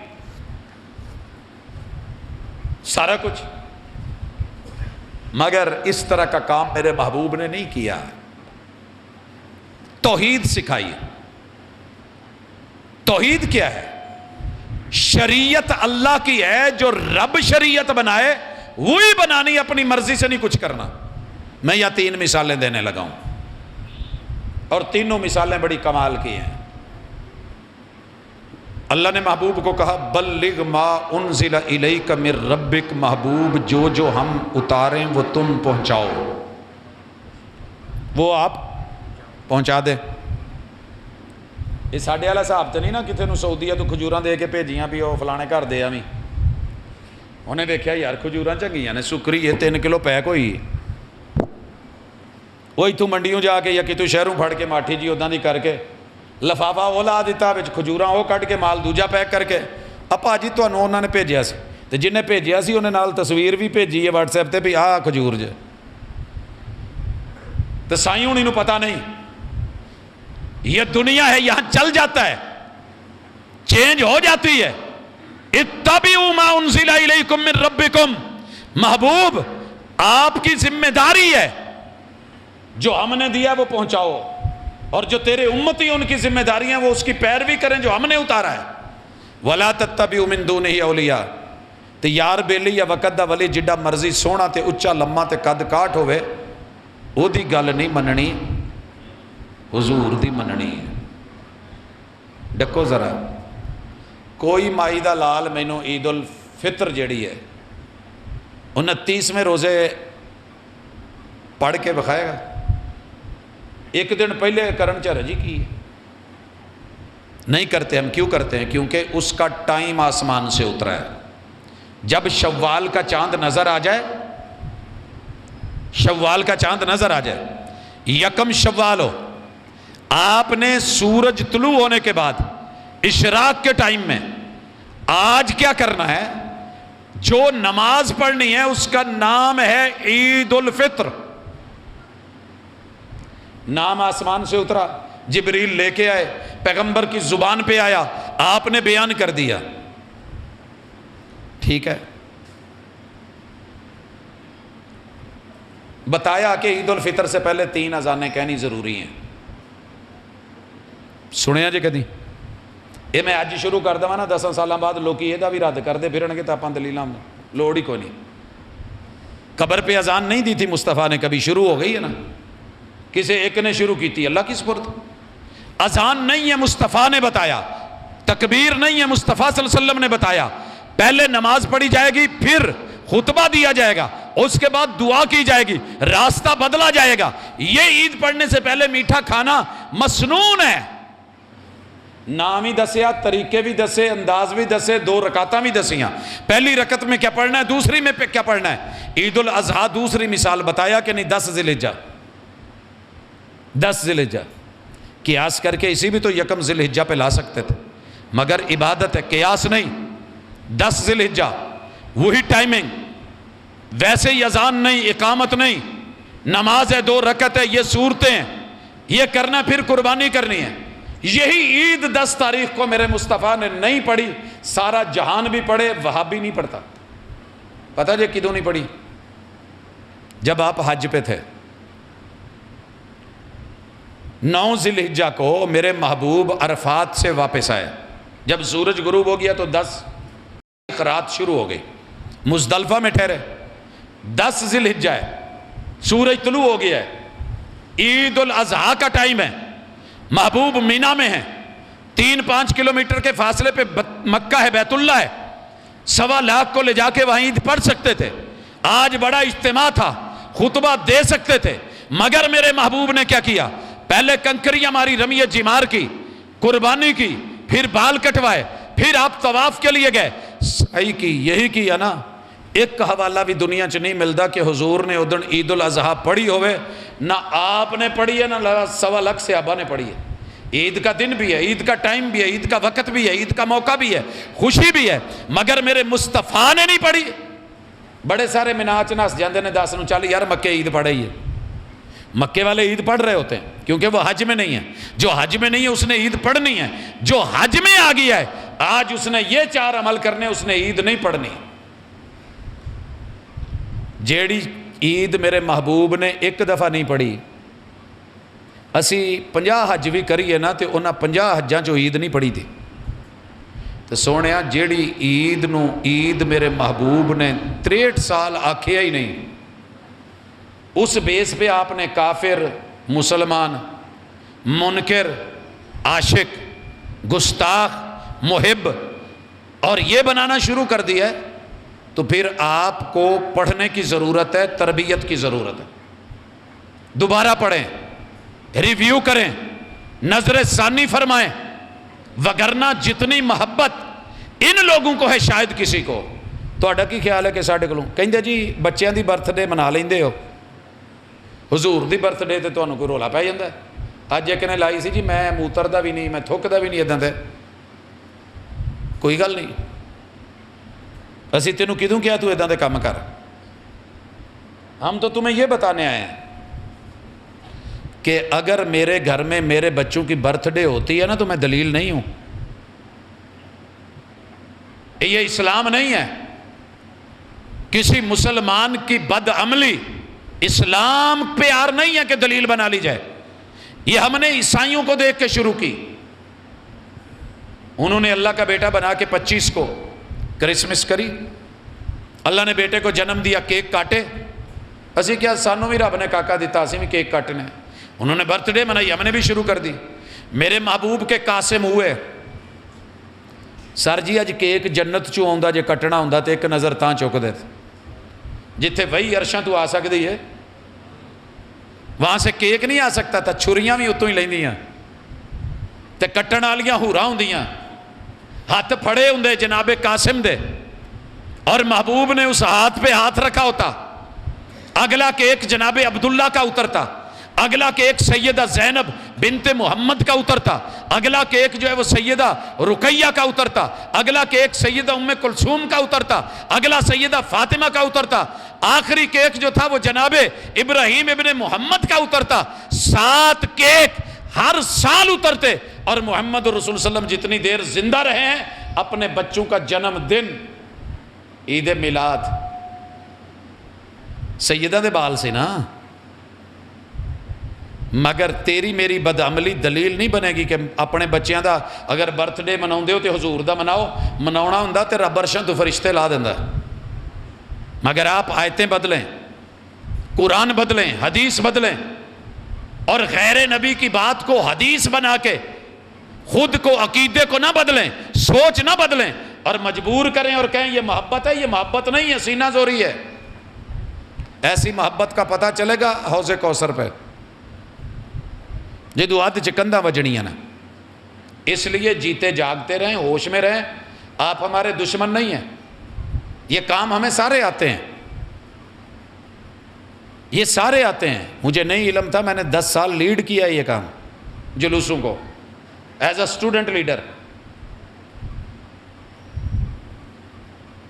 سارا کچھ، مگر اس طرح کا کام میرے محبوب نے نہیں کیا. توحید سکھائی. توحید کیا ہے؟ شریعت اللہ کی ہے، جو رب شریعت بنائے وہی بنانی، اپنی مرضی سے نہیں کچھ کرنا. میں یہ 3 مثالیں دینے لگا ہوں، اور تینوں مثالیں بڑی کمال کی ہیں. اللہ نے محبوب کو کہا بلغ ما انزل الیک من ربک، محبوب جو ہم اتاریں وہ تم پہنچاؤ، وہ آپ پہنچا دیں. یہ ساڈے والا صاحب تو نہیں نا کتنے سعودیہ تو کھجوراں دے کے بھیجیاں بھی وہ فلانے گھر دے آویں. انہیں دیکھا یار کھجوراں چنگیاں نے، سکری یہ 3 کلو پیک ہوئی، وہی تو منڈیوں جا کے یا کتوں شہروں پھڑ کے ماٹھی جی ادا دی کر کے لفافہ وہ لا دیتا، وچ کھجوراں وہ کٹ کے مال دوجا پیک کر کے. اپا جی تمہوں انہوں نے بھیجیا سی، تے جنہیں بھیجیا سی انہیں نال تصویر بھی بھیجی ہے واٹس ایپ تے بھی آہ کھجور جے. تو سائیں انہوں پتہ نہیں یہ دنیا ہے، یہاں چل جاتا ہے، چینج ہو جاتی ہے. اتبعوا ما انزل الیکم من ربکم، محبوب آپ کی ذمہ داری ہے جو ہم نے دیا وہ پہنچاؤ، اور جو تیرے امتی ان کی ذمہ داری ہیں وہ اس کی پیروی کریں جو ہم نے اتارا ہے. وَلَا تَتَّبِعُوا مِن دُونِهِ اولیاء، تے یار بیلی یا وقت دا ولی جڈا مرضی سونا تے اچا لمما تے قد کاٹ ہوئے او دی گل نہیں مننی، حضور دی مننی ہے. ڈکو ذرا، کوئی مائی دا لال مینوں عید الفطر جیڑی ہے 29ویں روزے پڑھ کے بکھائے گا؟ ایک دن پہلے کرن چا رجی کی نہیں کرتے. ہم کیوں کرتے ہیں؟ کیونکہ اس کا ٹائم آسمان سے اترا ہے. جب شوال کا چاند نظر آ جائے، شوال کا چاند نظر آ جائے، یکم شوال ہو، آپ نے سورج طلوع ہونے کے بعد اشراق کے ٹائم میں آج کیا کرنا ہے؟ جو نماز پڑھنی ہے اس کا نام ہے عید الفطر. نام آسمان سے اترا، جبریل لے کے آئے، پیغمبر کی زبان پہ آیا، آپ نے بیان کر دیا. ٹھیک ہے، بتایا کہ عید الفطر سے پہلے 3 اذانیں کہنی ضروری ہیں. سنیا جی کدی؟ یہ میں اج شروع کر دوں نا 10 سالوں بعد لوگ یہ بھی رد کرتے پھرن گے تو آپ دلیل لوڑ ہی کوئی نہیں. قبر پہ اذان نہیں دی تھی مصطفیٰ نے کبھی، شروع ہو گئی ہے نا، کسی ایک نے شروع کی تھی، اللہ کی سپرد. اذان نہیں ہے، مصطفیٰ نے بتایا. تکبیر نہیں ہے، مصطفیٰ صلی اللہ علیہ وسلم نے بتایا. پہلے نماز پڑھی جائے گی، پھر خطبہ دیا جائے گا، اس کے بعد دعا کی جائے گی، راستہ بدلا جائے گا. یہ عید پڑھنے سے پہلے میٹھا کھانا مسنون ہے. نام ہی دسیا، طریقے بھی دسے، انداز بھی دسے، 2 رکعتاں بھی دسیاں. پہلی رکعت میں کیا پڑھنا ہے، دوسری میں کیا پڑھنا ہے. عید الاضحیٰ دوسری مثال بتایا کہ نہیں، 10 ذی الحجہ، 10 ذی الحجہ قیاس کر کے اسی بھی تو یکم ذی الحجہ پہ لا سکتے تھے، مگر عبادت ہے، قیاس نہیں. 10 ذی الحجہ وہی ٹائمنگ، ویسے ہی اذان نہیں، اقامت نہیں، نماز ہے 2 رکعت ہے، یہ صورتیں ہیں، یہ کرنا، پھر قربانی کرنی ہے. یہی عید 10 تاریخ کو میرے مصطفیٰ نے نہیں پڑھی، سارا جہان بھی پڑھے، وہابی نہیں پڑھتا. پتہ جی کدوں نہیں پڑھی؟ جب آپ حج پہ تھے. 9 ذی الحجہ کو میرے محبوب عرفات سے واپس آئے. جب سورج غروب ہو گیا تو 10 رات شروع ہو گئی، مزدلفہ میں ٹھہرے. 10 ذی الحجہ ہے، سورج طلوع ہو گیا ہے، عید الاضحیٰ کا ٹائم ہے. محبوب مینا میں ہیں، 3-5 کلومیٹر کے فاصلے پہ مکہ ہے، بیت اللہ ہے. 1.25 لاکھ کو لے جا کے وہیں عید پڑھ سکتے تھے. آج بڑا اجتماع تھا، خطبہ دے سکتے تھے، مگر میرے محبوب نے کیا کیا؟ پہلے کنکریاں ماری، رمی جمار کی، قربانی کی، پھر بال کٹوائے، پھر آپ طواف کے لیے گئے، صحیح کی. یہی کیا نا. ایک حوالہ بھی دنیا چ نہیں ملتا کہ حضور نے ادھر عید الاضحیٰ پڑھی ہوئے. نہ آپ نے پڑھی ہے، نہ 1.25 لاکھ صحابہ نے پڑھی ہے. عید کا دن بھی ہے، عید کا ٹائم بھی ہے، عید کا وقت بھی ہے، عید کا موقع بھی ہے، خوشی بھی ہے، مگر میرے مصطفیٰ نے نہیں پڑھی. بڑے سارے مناچ نس جاندے نے 10 ਨੂੰ 40 یار مکے عید پڑھ رہی ہے. مکے والے عید پڑھ رہے ہوتے ہیں کیونکہ وہ حج میں نہیں ہے. جو حج میں نہیں ہے اس نے عید پڑھنی ہے. جو حج میں آ گیا ہے آج اس نے یہ 4 عمل کرنے، اس نے عید نہیں پڑھنی. جیڑی عید میرے محبوب نے ایک دفعہ نہیں پڑھی. اسی 50 حج بھی کریے نا تو انہاں 50 حجاں چوں عید نہیں پڑھی تھی. تو سونیا جیڑی عید نو عید میرے محبوب نے 63 سال آکھیا ہی نہیں، اس بیس پہ آپ نے کافر، مسلمان، منکر، عاشق، گستاخ، محب اور یہ بنانا شروع کر دیا ہے. تو پھر آپ کو پڑھنے کی ضرورت ہے، تربیت کی ضرورت ہے. دوبارہ پڑھیں، ریویو کریں، نظر ثانی فرمائیں، وگرنہ جتنی محبت ان لوگوں کو ہے شاید کسی کو. تہاڈا کی خیال ہے کہ ساڈے کولوں کہندے جی بچیاں دی برتھ ڈے منا لیندے ہو، حضور دی برتھ ڈے تے تانوں کوئی رولا پی جاندا ہے. اج ایک نے لائی سی جی میں موتردا بھی نہیں، میں تھکدا بھی نہیں، ادا تے کوئی گل نہیں. اسی تینوں کدوں کیا تو ادا دے کام کر. ہم تو تمہیں یہ بتانے آئے ہیں کہ اگر میرے گھر میں میرے بچوں کی برتھ ڈے ہوتی ہے نا تو میں دلیل نہیں ہوں. یہ اسلام نہیں ہے. کسی مسلمان کی بد عملی اسلام پیار نہیں ہے کہ دلیل بنا لی جائے. یہ ہم نے عیسائیوں کو دیکھ کے شروع کی. انہوں نے اللہ کا بیٹا بنا کے 25 کو کرسمس کری. اللہ نے بیٹے کو جنم دیا، کیک کاٹے. اسی کیا سانوں بھی رب نے کاکا دیتا، اسی بھی کیک کاٹنے. انہوں نے برتھ ڈے منائی، ہم نے بھی شروع کر دی. میرے محبوب کے قاسم ہوئے سر جی اج کیک جنت چوں آندا جے کٹنا ہوندا تے ایک نظر تاں چک دے. جتھے وہی عرشاں تو آ سکتی ہے وہاں سے کیک نہیں آ سکتا تھا. چھریاں بھی اتوں ہی لیندیاں تے کٹن والیاں ہوراں ہوندیاں، ہاتھ پھڑے ہوندے جناب قاسم دے، اور محبوب نے اس ہاتھ پہ ہاتھ رکھا ہوتا. اگلا کیک جناب عبداللہ کا اترتا، اگلا کیک سیدہ زینب بنت محمد کا اترتا، اگلا کیک جو ہے وہ سیدہ رقیہ کا اترتا، اگلا کیک سیدہ ام کلثوم کا اترتا، اگلا سیدہ فاطمہ کا اترتا، آخری کیک جو تھا وہ جناب ابراہیم ابن محمد کا اترتا. 7 کیک ہر سال اترتے. اور محمد رسول صلی اللہ علیہ وسلم جتنی دیر زندہ رہے ہیں اپنے بچوں کا جنم دن، عید میلاد سیدہ دے بال سے نا. مگر تیری میری بدعملی دلیل نہیں بنے گی کہ اپنے بچیاں دا اگر برتھ ڈے مناؤندے ہو تے حضور دا مناؤ. مناونا ہوندا تے رب عرشاں تو فرشتے لا دیندا. مگر آپ آیتیں بدلیں، قرآن بدلیں، حدیث بدلیں، اور غیر نبی کی بات کو حدیث بنا کے خود کو عقیدے کو نہ بدلیں، سوچ نہ بدلیں اور مجبور کریں اور کہیں یہ محبت ہے. یہ محبت نہیں ہے، سینہ زوری ہے. ایسی محبت کا پتہ چلے گا حوض کوثر پہ جدو ہاتھ چکندہ وجنیاں نا. اس لیے جیتے جاگتے رہیں، ہوش میں رہیں. آپ ہمارے دشمن نہیں ہیں. یہ کام ہمیں سارے آتے ہیں، یہ سارے آتے ہیں. مجھے نہیں علم تھا، میں نے 10 سال لیڈ کیا یہ کام جلوسوں کو ایز اے اسٹوڈنٹ لیڈر.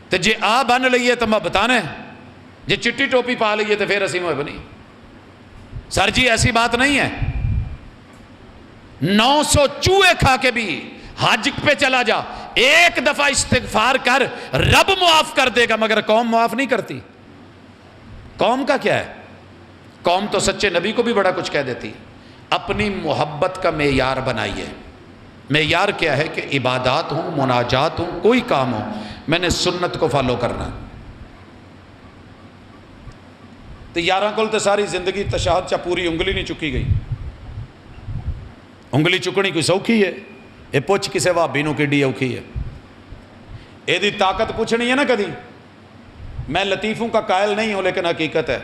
تو جے آ بن لئیے تو میں بتانے، جے چٹی ٹوپی پا لئیے تو پھر اسی میں بنی. سر جی ایسی بات نہیں ہے. 900 چوہے کھا کے بھی حج پہ چلا جا، ایک دفعہ استغفار کر، رب معاف کر دے گا. مگر قوم معاف نہیں کرتی. قوم کا کیا ہے؟ قوم تو سچے نبی کو بھی بڑا کچھ کہہ دیتی. اپنی محبت کا معیار بنائیے. معیار کیا ہے کہ عبادات ہوں، مناجات ہوں، کوئی کام ہو، میں نے سنت کو فالو کرنا. تو یاراں کول تو ساری زندگی تشہد چا پوری انگلی نہیں چکی گئی. انگلی چکنی کوئی سوکھی ہے؟ یہ پوچھ کسے وہابی نو کیڈی اوکھی ہے. یہ دی طاقت پوچھنی ہے نا کدی. میں لطیفوں کا قائل نہیں ہوں لیکن حقیقت ہے.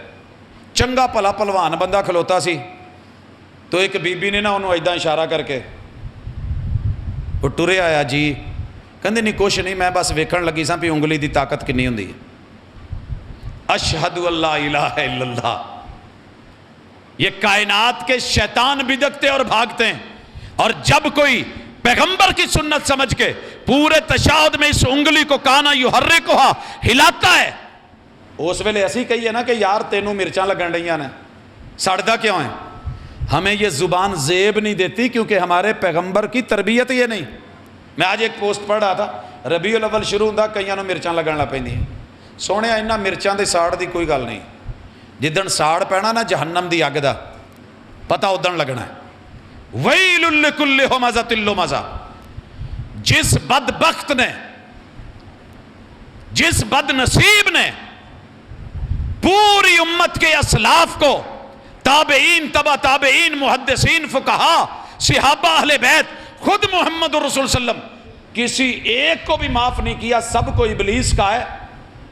چنگا پلا پلوان بندہ کھلوتا سی تو ایک بی بی نے نا انہوں ایداں اشارہ کر کے وہ ٹرے آیا جی کہندے نہیں کچھ نہیں، میں بس ویکھن لگی ساں بھی انگلی دی طاقت کنی ہوندی ہے. اشہد اللہ الہ الا اللہ. یہ کائنات کے شیطان بدکتے اور بھاگتے ہیں. اور جب کوئی پیغمبر کی سنت سمجھ کے پورے تشہد میں اس انگلی کو کانا یحرکھا ہلاتا ہے، اس ویلے ایسی کہیے نا کہ یار تینوں مرچاں لگن رہیاں نے، سڑدا کیوں ہے؟ ہمیں یہ زبان زیب نہیں دیتی کیونکہ ہمارے پیغمبر کی تربیت یہ نہیں. میں آج ایک پوسٹ پڑھ رہا تھا، ربیع الاول شروع ہوندا کئیاں نوں مرچاں لگن لگ پیندیاں. سونے انہاں مرچاں دے ساڑ دی کوئی گل نہیں. جدن ساڑ پینا نا جہنم دی اگ دا پتہ ادن لگنا ہے. ویل لکل ہمزۃ لمزہ، جس بدبخت نے، جس بد نصیب نے پوری امت کے اسلاف کو، تابعین، تبع تابعین، محدثین، فقہا، صحابہ، اہل بیت، خود محمد رسول صلی اللہ علیہ وسلم، کسی ایک کو بھی معاف نہیں کیا، سب کو ابلیس کا ہے.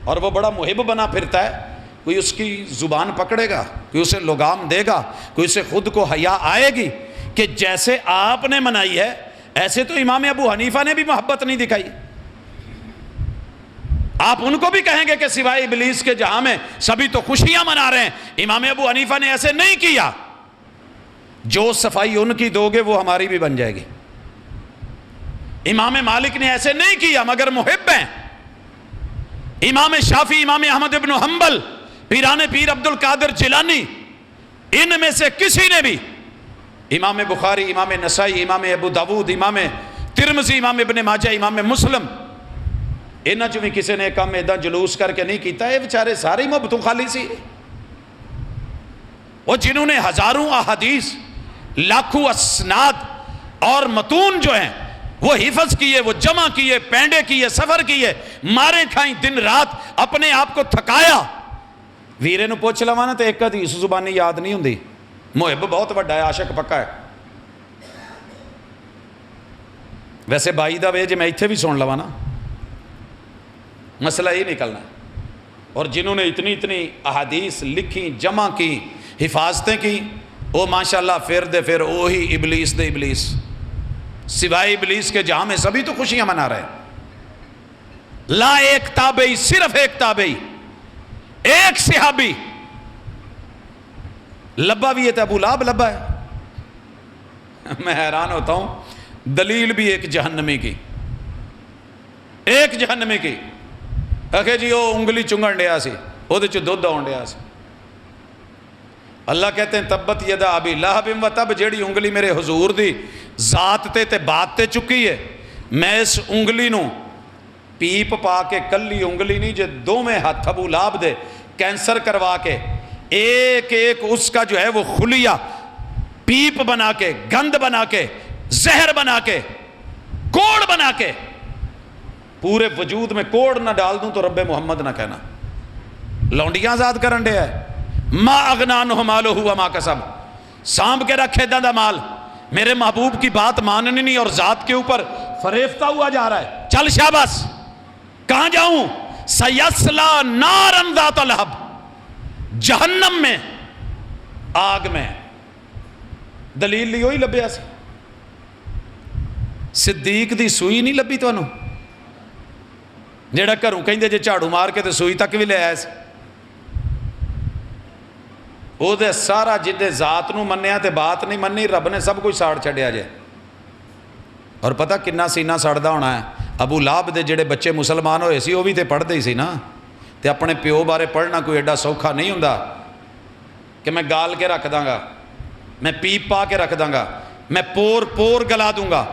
اور وہ بڑا محب بنا پھرتا ہے. کوئی اس کی زبان پکڑے گا، کوئی اسے لگام دے گا، کوئی اسے خود کو حیا آئے گی کہ جیسے آپ نے منائی ہے ایسے تو امام ابو حنیفہ نے بھی محبت نہیں دکھائی. آپ ان کو بھی کہیں گے کہ سوائے ابلیس کے جہاں میں سبھی تو خوشیاں منا رہے ہیں. امام ابو حنیفہ نے ایسے نہیں کیا. جو صفائی ان کی دو گے وہ ہماری بھی بن جائے گی. امام مالک نے ایسے نہیں کیا مگر محب ہیں. امام شافعی، امام احمد ابن حنبل، پیران پیر عبد القادر جیلانی، ان میں سے کسی نے بھی، امام بخاری، امام نسائی، امام ابو داود، امام ترمذی، امام ابن ماجہ، امام مسلم، انہاں چوں بھی کسی نے کم ایدہ جلوس کر کے نہیں کیتا. یہ بیچارے ساری محبتوں خالی سی. وہ جنہوں نے ہزاروں احادیث، لاکھوں اسناد اور متون جو ہیں وہ حفظ کیے، وہ جمع کیے، پینڈے کیے، سفر کیے، مارے کھائیں، دن رات اپنے آپ کو تھکایا. ویرے نو پوچھ لوانا تو ایک حدیث زبانی یاد نہیں ہوندی. محب بہت بڑا ہے، عاشق پکا ہے. ویسے بائی دا وے جے میں ایتھے بھی سن لوانا مسئلہ ہی نکلنا. اور جنہوں نے اتنی اتنی احادیث لکھی، جمع کی، حفاظتیں کی، وہ ماشاءاللہ پھر دے پھر وہی ابلیس دے ابلیس. سوائے ابلیس کے جہاں میں سبھی تو خوشیاں منا رہے ہیں. لا ایک تابعی، صرف ایک تابعی، ایک صحابی لبا بھی ہے تو ابو لہب لبا ہے. میں حیران ہوتا ہوں، دلیل بھی ایک جہنمی کی، ایک جہنمی کی. آخے جی وہ انگلی چنگن ڈیا سی، وہ دے چو دودھ آن ڈیا سی. اللہ کہتے ہیں تبت یدا ابی لہب و تب، جیڑی انگلی میرے حضور دی ذات تے بات تے چکی ہے، میں اس انگلی نو پیپ پا کے، کلی انگلی نہیں جے دو میں ہاتھ ابو لہب دے کینسر کروا کے ایک ایک اس کا جو ہے وہ خلیہ پیپ بنا کے، گند بنا کے، زہر بنا کے، کوڑ بنا کے، پورے وجود میں کوڑ نہ ڈال دوں تو رب محمد نہ کہنا. لونڈیاں آزاد کرن دے ہے. ما اغنا عنہ مالہ وما کسب، سانپ کے رکھے دا مال، میرے محبوب کی بات ماننی نہیں اور ذات کے اوپر فریفتہ ہوا جا رہا ہے. چل شاباس، کہاں جاؤں؟ سیسلا نارن ذات لہب، جہنم میں، آگ میں. دلیل لی ہوئی لبیا سی. صدیق دی سوئی نہیں لبی تو انہوں جیڑا کروں کہیں دے جے چاڑو مار کے تو سوئی تک بھی لے آئے سے. وہ دے سارا جدے ذات نو منیا تے بات نہیں منی، رب نے سب کچھ ساڑ چھڑیا جائے. اور پتہ کنہ سینہ ساڑدہ ہونا ہے. ابو لہب دے جڑے بچے مسلمان ہوئے سی وہ بھی تے پڑھ دے سی نا. تے اپنے پیو بارے پڑھنا کوئی ایڈا سوکھا نہیں ہوندا کہ میں گال کے رکھ داں گا، میں پیپ پا کے رکھ داں گا، میں پور پور گلا دوں گا،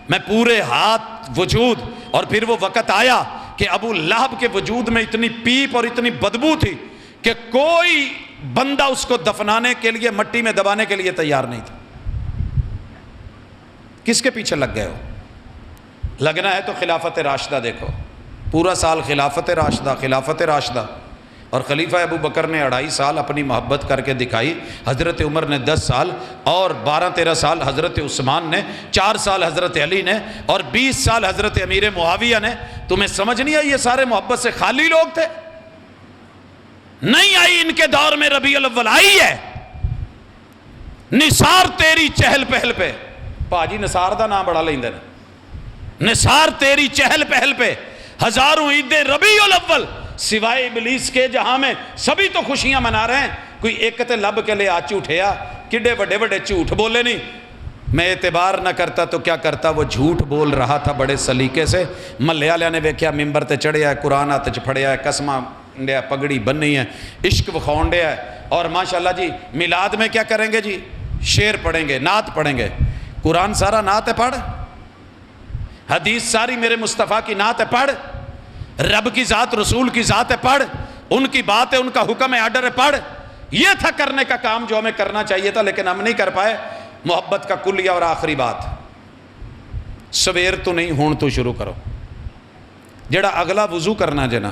میں پورے ہاتھ وجود. اور پھر وہ وقت آیا کہ ابو لہب کے وجود میں اتنی پیپ اور اتنی بدبو تھی کہ کوئی بندہ اس کو دفنانے کے لیے، مٹی میں دبانے کے لیے تیار نہیں تھا. کس کے پیچھے لگ گئے ہو؟ لگنا ہے تو خلافت راشدہ دیکھو. پورا سال خلافت راشدہ، خلافت راشدہ. اور خلیفہ ابو بکر نے 2.5 سال اپنی محبت کر کے دکھائی، حضرت عمر نے 10 سال، اور 12-13 سال حضرت عثمان نے، 4 سال حضرت علی نے، اور 20 سال حضرت امیر معاویہ نے. تمہیں سمجھ نہیں آئی یہ سارے محبت سے خالی لوگ تھے؟ نہیں آئی. ان کے دور میں ربیع الاول آئی ہے. نثار تیری چہل پہل پہ، پاجی نثار دا نام بڑا لیندے نے. نثار تیری چہل پہل پہ، ہزاروں عید ربیع الاول، سوائے ابلیس کے جہاں میں سبھی تو خوشیاں منا رہے ہیں. کوئی ایک تے لب کے لے آ جھوٹیا، کڈے بڑے بڑے جھوٹ بولے نہیں. میں اعتبار نہ کرتا تو کیا کرتا، وہ جھوٹ بول رہا تھا بڑے سلیقے سے. محلے والے نے ویکھیا ممبر تے چڑھیا ہے، قرآن ہاتھ چ پھڑیا ہے، قسماں ڈیا، پگڑی بننی ہے، عشق وکھاؤن ڈیا ہے. اور ماشاءاللہ جی میلاد میں کیا کریں گے جی؟ شعر پڑھیں گے، نعت پڑھیں گے. قرآن سارا نعت ہے پڑھ، حدیث ساری میرے مصطفیٰ کی نعت ہے پڑھ، رب کی ذات، رسول کی ذات ہے پڑھ، ان کی بات ہے، ان کا حکم ہے، آرڈر ہے پڑھ. یہ تھا کرنے کا کام جو ہمیں کرنا چاہیے تھا، لیکن ہم نہیں کر پائے۔ محبت کا کلیہ اور آخری بات، سویر تو نہیں ہون تو شروع کرو۔ جڑا اگلا وضو کرنا جنا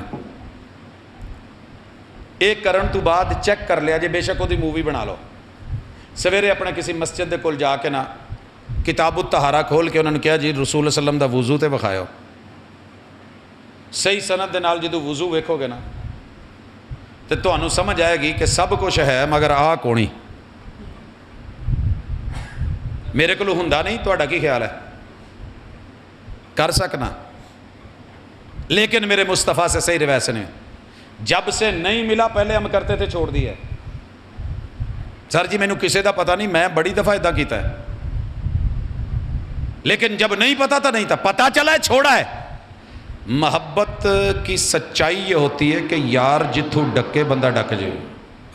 ایک کرن تو بعد چیک کر لیا جے، بے شک وہ دی مووی بنا لو۔ سویرے اپنے کسی مسجد دے کول جا کے نا کتاب الطہارہ کھول کے انہوں نے کہا جی رسول اللہ صلی اللہ علیہ وسلم دا وضو تے بخایا، صحیح سند دے نال جدو وضو ویکھو گے نا تو تانوں سمجھ آئے گی کہ سب کچھ ہے مگر آ کونی میرے کو ہوندا نہیں۔ تہاڈا کی خیال ہے؟ کر سکنا؟ لیکن میرے مصطفیٰ سے صحیح روایت نے جب سے نہیں ملا پہلے ہم کرتے تھے، چھوڑ دیا ہے۔ سر جی مینوں کسے دا پتہ نہیں، میں بڑی دفعہ ادا کیتا ہے، لیکن جب نہیں پتا تھا نہیں تھا، پتا چلا ہے چھوڑا ہے۔ محبت کی سچائی یہ ہوتی ہے کہ یار جتھوں ڈکے بندہ ڈک جائے،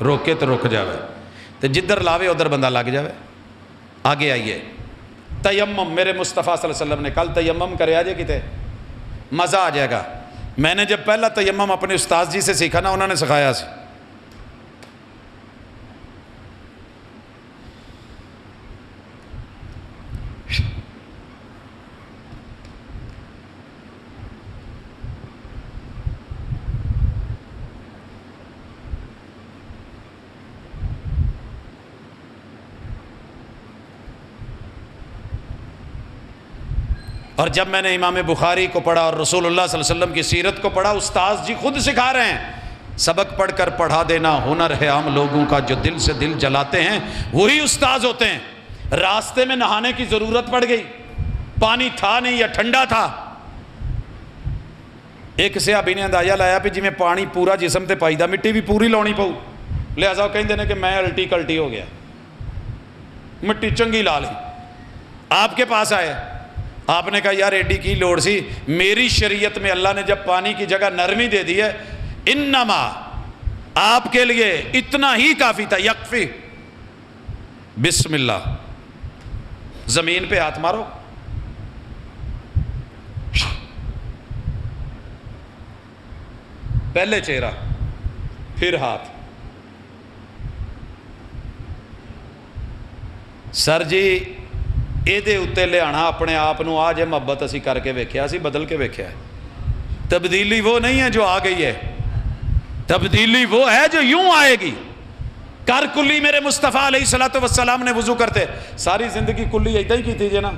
روکے تو رک جاوے، تو جدھر لاوے ادھر بندہ لگ جاوے۔ آگے آئیے، تیمم میرے مصطفیٰ صلی اللہ علیہ وسلم نے کل تیمم کرے آجے کتے مزہ آ جائے گا۔ میں نے جب پہلا تیمم اپنے استاد جی سے سیکھا نا، انہوں نے سکھایا سی اور جب میں نے امام بخاری کو پڑھا اور رسول اللہ صلی اللہ علیہ وسلم کی سیرت کو پڑھا، استاذ جی خود سکھا رہے ہیں، سبق پڑھ کر پڑھا دینا ہنر ہے عام لوگوں کا، جو دل سے دل جلاتے ہیں وہی استاذ ہوتے ہیں۔ راستے میں نہانے کی ضرورت پڑ گئی، پانی تھا نہیں یا ٹھنڈا تھا، ایک صحابی نے اندازہ لایا کہ جی میں پانی پورا جسم تے پائی دا، مٹی بھی پوری لاؤنی پاؤ، لہذا وہ کہیں کہ میں الٹی کلٹی ہو گیا، مٹی چنگی لا لی۔ آپ کے پاس آئے، آپ نے کہا یار ایڈی کی لوڑ سی، میری شریعت میں اللہ نے جب پانی کی جگہ نرمی دے دی ہے، انما آپ کے لیے اتنا ہی کافی تھا، یکفی، بسم اللہ، زمین پہ ہاتھ مارو، پہلے چہرہ پھر ہاتھ۔ سر جی یہ اتنے لیا اپنے آپ نو آ جے محبت اسی کر کے ویکھیا، اسی بدل کے ویکھیا ہے۔ تبدیلی وہ نہیں ہے جو آ گئی ہے، تبدیلی وہ ہے جو یوں آئے گی۔ کر کلی میرے مصطفیٰ علیہ الصلوۃ والسلام نے وضو کرتے ساری زندگی کلی ایدہ ہی کی تھی نا،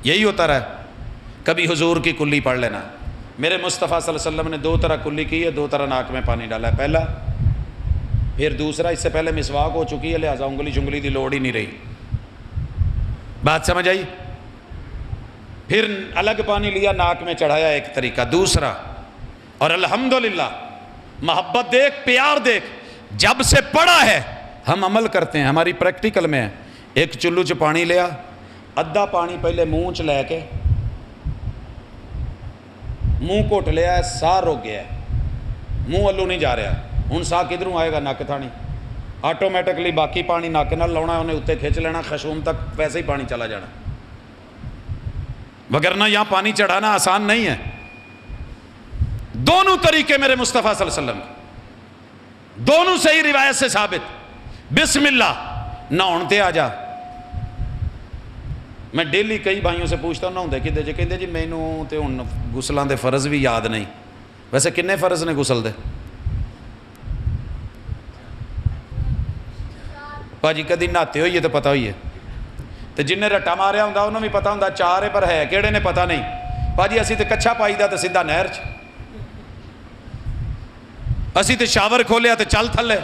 یہی ہوتا رہا۔ کبھی حضور کی کلی پڑھ لینا، میرے مصطفیٰ صلی اللہ علیہ وسلم نے دو طرح کلی کی ہے، دو طرح ناک میں پانی ڈالا ہے، پہلا پھر دوسرا، اس سے پہلے مسواک ہو چکی ہے لہذا انگلی شنگلی دی لوڑ ہی نہیں رہی، بات سمجھ آئی؟ پھر الگ پانی لیا ناک میں چڑھایا، ایک طریقہ دوسرا۔ اور الحمدللہ محبت دیکھ، پیار دیکھ، جب سے پڑا ہے ہم عمل کرتے ہیں، ہماری پریکٹیکل میں ہے۔ ایک چلو چ پانی لیا، ادھا پانی پہلے منہ چ لے کے منہ گھٹ لیا ہے، ساہ رک گیا ہے، منہ والوں نہیں جا رہا، ہوں ساہ کدھروں آئے گا؟ نک تھانی، آٹومیٹکلی باقی پانی نک نال لاؤنا، انہیں اتنے کھچ لینا، خشوم تک ویسے ہی پانی چلا جانا، وگرنہ یہاں پانی چڑھانا آسان نہیں ہے۔ دونوں طریقے میرے مصطفیٰ صلی اللہ علیہ وسلم کے، دونوں صحیح روایت سے ثابت۔ بسم اللہ، نہاؤن آ جا۔ میں ڈیلی کئی بھائیوں سے پوچھتا ہوں نہاؤندے کدے جی، کہندے جی مینوں تے ہن غسلاں دے فرض بھی یاد نہیں۔ ویسے کنے فرض نے غسل دے؟ باجی کدی نہاتے ہوئیے تو پتہ ہوئی ہے، تو جن رٹا ماریا ہوں انہوں بھی پتہ ہوں چار ہے، پر ہے کہڑے نے پتہ نہیں۔ باجی اسی تے کچھا پائی دا تو سیدھا نہر چ، اسی تے شاور کھولیا تو چل تھلے۔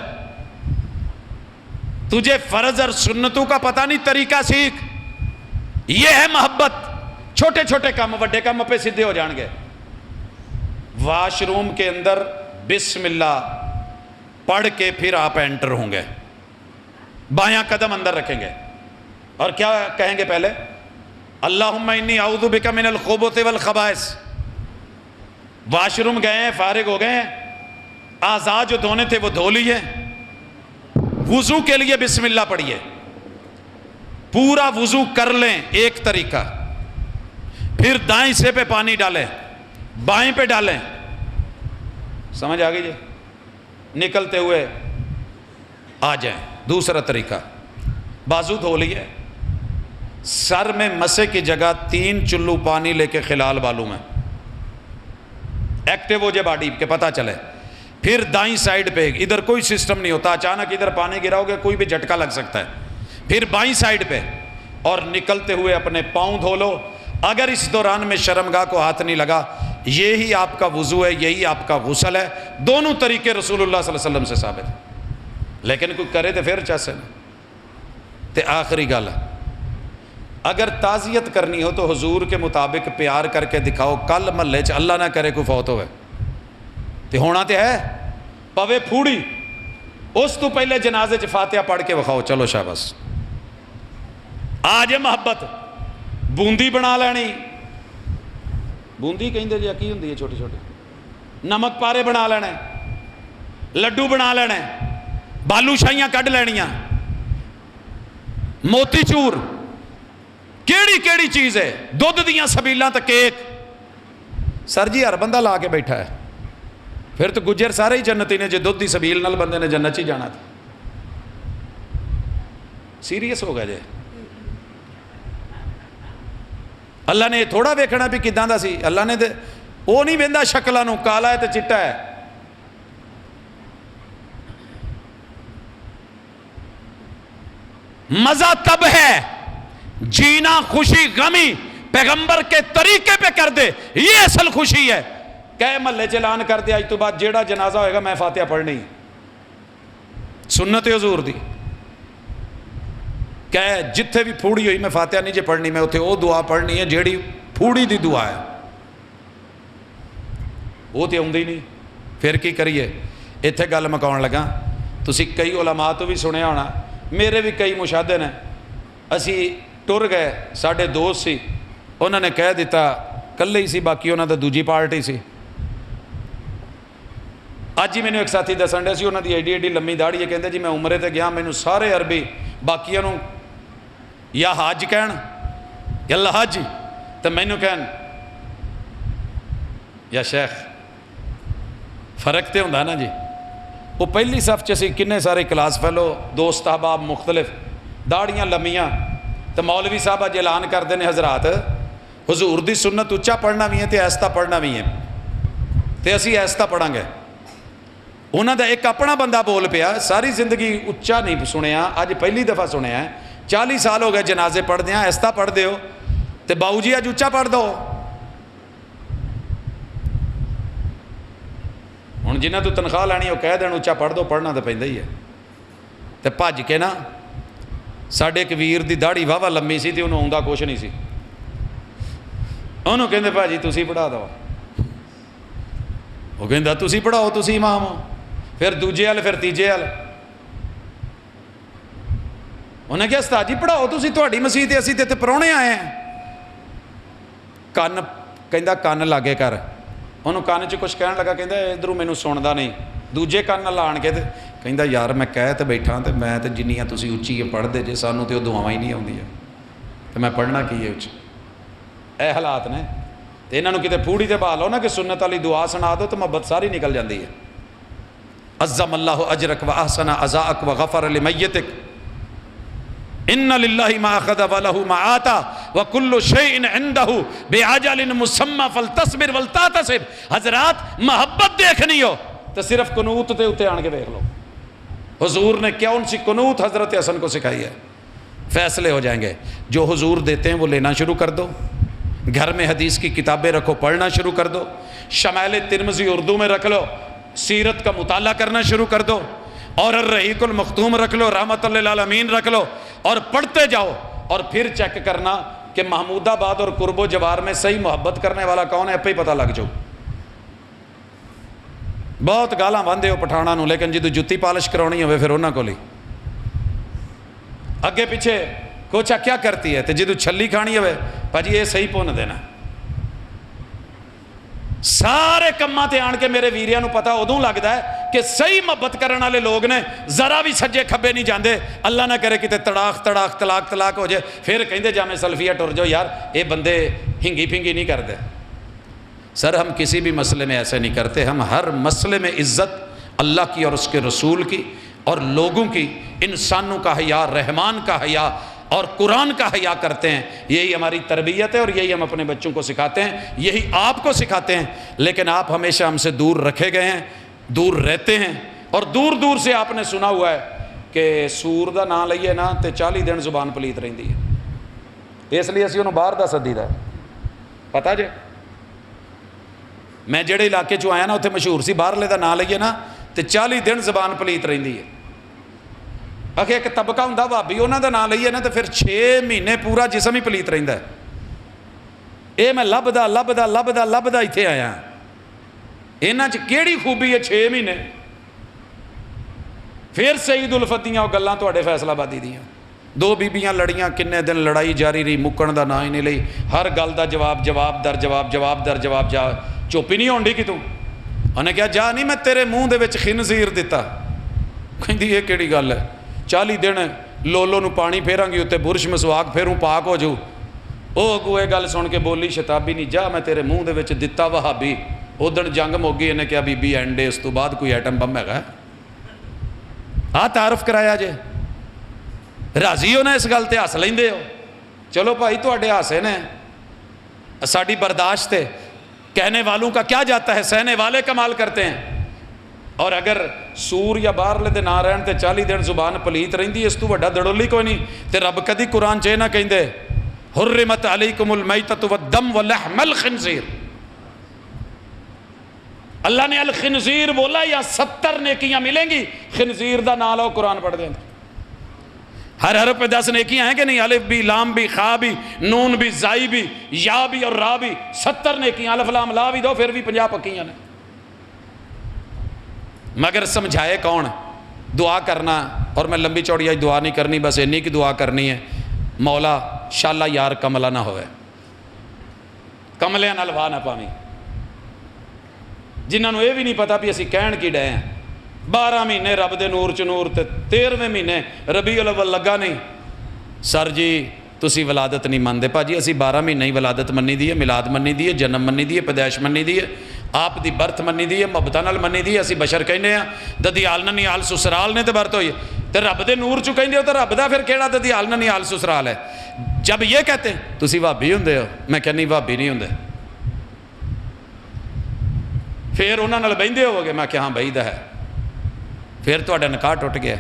تجھے فرض اور سنتوں کا پتہ نہیں، طریقہ سیکھ۔ یہ ہے محبت، چھوٹے چھوٹے کام بڑے کام پہ سیدھے ہو جان گے۔ واش روم کے اندر بسم اللہ پڑھ کے پھر آپ انٹر ہوں گے، بایاں قدم اندر رکھیں گے اور کیا کہیں گے پہلے؟ اللہم انی اعوذ بک من الخبث والخبائث۔ واش روم گئے ہیں، فارغ ہو گئے ہیں، اعضاء جو دھونے تھے وہ دھو لیے، وضو کے لیے بسم اللہ پڑھیے، پورا وضو کر لیں ایک طریقہ، پھر دائیں حصے پہ پانی ڈالیں، بائیں پہ ڈالیں، سمجھ آ گئی جی؟ نکلتے ہوئے آ جائیں۔ دوسرا طریقہ، بازو دھو لیے، سر میں مسے کی جگہ 3 چلو پانی لے کے خلال بالوں میں، ایکٹیو ہو جائے باڈی کے پتہ چلے۔ پھر دائیں سائیڈ پہ، ادھر کوئی سسٹم نہیں ہوتا، اچانک ادھر پانی گراؤ گے کوئی بھی جھٹکا لگ سکتا ہے۔ پھر بائیں سائیڈ پہ، اور نکلتے ہوئے اپنے پاؤں دھو لو۔ اگر اس دوران میں شرمگاہ کو ہاتھ نہیں لگا، یہی آپ کا وضو ہے، یہی آپ کا غسل ہے۔ دونوں طریقے رسول اللہ صلی اللہ علیہ وسلم سے ثابت ہے، لیکن کوئی کرے تو پھر چاسے نا۔ تے آخری گل، اگر تعزیت کرنی ہو تو حضور کے مطابق پیار کر کے دکھاؤ۔ کل محلے چ اللہ نہ کرے کوئی فوت ہوئے تے ہونا تے ہے، پوے پھوڑی، اس تو پہلے جنازے چ فاتحہ پڑھ کے وکھاؤ، چلو شاباش۔ آج محبت بوندی بنا لینی، بوندی کہیں دے جی کی ہوندی ہے چھوٹی چھوٹی، نمک پارے بنا لینے، لڈو بنا لینے، بالو شاہیاں کڈ لینیاں، موتی چور، کیڑی کیڑی چیز ہے، دودھ دیاں سبیلاں تے کیک۔ سر جی ہر بندہ لا کے بیٹھا ہے، پھر تو گجر سارے ہی جنتی نے، جے دودھ دی سبیل نال بندے نے جنت ہی جانا تھا۔ سیریس ہو گیا جے۔ اللہ نے تھوڑا ویکھنا بھی کداں دا سی، اللہ نے وہ نہیں ویندا شکلاں نوں، کالا ہے تے چٹا ہے۔ مزہ تب ہے جینا خوشی غمی پیغمبر کے طریقے پہ کر دے، یہ اصل خوشی ہے۔ کہ محلے چ اعلان کر دیا اج تو بعد جیڑا جنازہ ہوئے گا میں فاتحہ پڑھنی، سنت حضور دی۔ کہ جتھے بھی پھوڑی ہوئی میں فاتحہ نہیں جے پڑھنی، میں اتھے وہ دعا پڑھنی ہے جیڑی پھوڑی دی دعا ہے، وہ تے آوندی نہیں۔ پھر کی کریے؟ اتھے گل مکاؤن لگا، تسی کئی علماء تو بھی سنیا ہونا، میرے بھی کئی مشاہدے نے۔ اسی ٹر گئے، ساڈے دوست سی، انہوں نے کہہ دیتا، کلے ہی سی، باقی انہوں نے دوجی پارٹی سی۔ اج ہی میں نے ایک ساتھی دسن ڈیا سی، انہوں دی ایڈی ایڈی لمبی داڑھی ہے، کہندے جی میں عمرے تے گیا، مینوں سارے عربی باقیاں نوں یا حج کہن یا اللہ حج، تو مینوں کہن یا شیخ۔ فرق تے ہوندا نا جی۔ وہ پہلی صف چ سی، کنے سارے کلاس فیلو، دوست احباب مختلف، داڑیاں لمیاں، تو مولوی صاحب اج اعلان کردے نے حضرات حضور دی سنت اچا پڑھنا بھی ہے تے ایستا پڑھنا بھی ہے، تے اسی ایستا پڑھاں گے۔ انہوں دا ایک اپنا بندہ بول پیا، ساری زندگی اچا نہیں سنیا، اج پہلی دفعہ سنیا ہے، 40 سال ہو گئے جنازے پڑھ دیاں، ایستا پڑھ دیو تے باؤ جی اج اچا پڑھ دو۔ ہن جنہاں تو تنخواہ لینی وہ کہہ دین اچا پڑھ دو، پڑھنا تو پیندا ہی ہے۔ تے بھج کے نا ساڈے ایک ویر دی داڑھی واہ لمبی سی تے انہوں آوندا کچھ نہیں سی، انہوں کہندے بھاجی تسی پڑھا دو، وہ کہندا تسی پڑھاؤ، تسی امام ہو۔ پھر دوجے ہل، پھر تیجے ہل، انہیں کہا استاد جی پڑھاؤ تسی، تہاڈی مسیت اسی تے پرونے آئے ہیں۔ کن کہندا کن لاگے کر، انہوں کن چ کچھ کہن لگا، کہندا ادھروں مینوں سندا نہیں، دوجے کن نال آن کے تے کہندا یار میں کہہ تے بیٹھا تے میں تے جنیاں تسی اچھی پڑھ دے جے، سانوں تے وہ دعاواں ہی نہیں آوندیاں تے میں پڑھنا کی ہے اچھی۔ اے حالات نے تے انہاں نوں کتے پھوڑی تے بہا لو نا کہ سنت والی دعا سنا دو تو محبت ساری نکل جاندی ہے۔ عظم اللہ اجرک و احسن عزاءک و غفر لمیتک، ان للہ ما اخذ ولہ ما آتا وکل شیء عندہ بعجل مسمی فلتصبر ولتحتسب۔ حضرات محبت دیکھنی ہو تو صرف قنوت تے اتے آن کے دیکھ لو، حضور نے کون سی قنوت حضرت حسن کو سکھائی ہے، فیصلے ہو جائیں گے۔ جو حضور دیتے ہیں وہ لینا شروع کر دو، گھر میں حدیث کی کتابیں رکھو، پڑھنا شروع کر دو، شمائل ترمذی اردو میں رکھ لو، سیرت کا مطالعہ کرنا شروع کر دو، اور الرحیق المختوم رکھ لو، رحمت للعالمین رکھ لو، اور پڑھتے جاؤ۔ اور پھر چیک کرنا کہ محمود آباد اور قرب و جوار میں صحیح محبت کرنے والا کون ہے، پہ ہی پتہ لگ جاؤ۔ بہت گالاں باندھے ہو پٹھانا نو، لیکن جدو جتی پالش کرونی ہوئے پھر انہاں کو لی اگے پیچھے کوچا کیا کرتی ہے، تے جدو چھلی کھانی ہوئے بھاجی یہ صحیح پون دینا۔ سارے کماں تے آن کے میرے ویریاں نو پتا ادوں لگدا ہے کہ صحیح محبت کرنے والے لوگ نے ذرا بھی سجے کھبے نہیں جاندے، اللہ نہ کرے کتے تڑاخ تڑاخ طلاق طلاق ہو جائے، پھر کہندے جامع سلفیہ ٹر جاؤ، یار اے بندے ہنگی پھنگی نہیں کرتے۔ سر ہم کسی بھی مسئلے میں ایسے نہیں کرتے، ہم ہر مسئلے میں عزت اللہ کی اور اس کے رسول کی اور لوگوں کی، انسانوں کا حیا، رحمان کا حیا اور قرآن کا حیا کرتے ہیں۔ یہی ہماری تربیت ہے اور یہی ہم اپنے بچوں کو سکھاتے ہیں، یہی آپ کو سکھاتے ہیں، لیکن آپ ہمیشہ ہم سے دور رکھے گئے ہیں، دور رہتے ہیں، اور دور دور سے آپ نے سنا ہوا ہے کہ سور دا نام لئیے نا تے 40 دن زبان پلیت رہندی ہے، اس لیے اسی انہوں باہر دا سدی دا پتا جے۔ میں جڑے علاقے چوں آیا نا اتنے مشہور سی باہر لے دا نام لئیے نا تے 40 دن زبان پلیت رہندی ہے۔ اکھے ایک طبقہ ہوں بھابی انہوں دا نام لئیے نا تو پھر 6 مہینے پورا جسم ہی پلیت رہندا ہے۔ اے میں لبدا لبدا لبدا لبدا ایتھے آیا، انہاں چ کیڑی خوبی ہے 6 مہینے؟ پھر سعید الفتیاں وہ گلاں تواڈے فیصلہ آبادی دیاں، 2 بیبیاں لڑیاں، کنے دن لڑائی جاری رہی، مکن دا نا ہی نہیں لئی، ہر گل دا جواب جواب در جواب جواب در جواب، جا چوپی نہیں ہونڈی کی تو انہیں کہا جا نہیں میں تیرے منہ دے وچ خنزیر دیتا، کہندی یہ کیڑی گل ہے، 40 دن لولو نو پانی پھیران گی اتے برش مسواک پھیروں پاک ہو جو، او گوئے گل سن کے بولی شتابی نہیں، جا میں تیرے منہ دے وچ دتا وہابی، ادھر جنگ موگی، انہیں کہا بی بی اینڈے اس تو بعد کوئی ایٹم بم ہے تعارف کرایا جے، راضی ہو نا اس گل تے ہس لیندے ہو، چلو بھائی تواڈے ہاسے نے، ساڈی برداشت ہے، کہنے والوں کا کیا جاتا ہے، سہنے والے کمال کرتے ہیں۔ اور اگر سور یا باہرلے دے نہ رہن تے 40 دن زبان پلیت رہندی، اس تو وڈا دڑولی کوئی نہیں، تے رب کدی قرآن چے نہ کہندے حرمت علیکم المیتۃ والدم ولحم الخنزیر، اللہ نے الخنزیر بولا یا 70 نیکیاں ملیں گی، خنزیر دا نام لو قرآن پڑھ دیں، ہر حرف پہ 10 نیکیاں ہیں کہ نہیں، الف بھی، لام بھی، خا بھی، نون بھی، زائی بھی، یا بھی اور را بھی، 70 نیکیاں، الف لام لا بھی دو پھر بھی 50 پکیاں نے، مگر سمجھائے کون؟ دعا کرنا، اور میں لمبی چوڑی آئی دعا نہیں کرنی، بس انہی کی دعا کرنی ہے، مولا شاءاللہ یار کملہ نہ ہوئے، کملے نال واہ نہ پاویں، جنہاں نو یہ بھی نہیں پتا بھی اسی کہن کی ڈے ہیں، 12 مہینے رب دے نور چ نور تے 13ویں مہینے ربیع الاول لگا نہیں، سر جی تسی ولادت نہیں مانتے، پاجی اسی 12 مہینے ہی ولادت منی دی ہے، میلاد منی دی ہے، جنم منی دی ہے، پیدائش منی دی ہے، آپ دی برتھ منی دی ہے، محبتاں نال منی دی ہے، اسی بشر کہنے ہیں، ددیال ننیال سسرال نے تے برت ہوئی تے رب دے نور چ کہندے ہو تے رب دا پھر کیڑا ددیال ننیال سسرال ہے؟ جب یہ کہتے ہیں تسی وہابی ہوندے ہو، میں کہنی وہابی نہیں ہوندے، پھر انہاں نال بہندے ہو گے، میں کہ ہاں بہی دا ہے، پھر تہاڈا نکاح ٹوٹ گیا،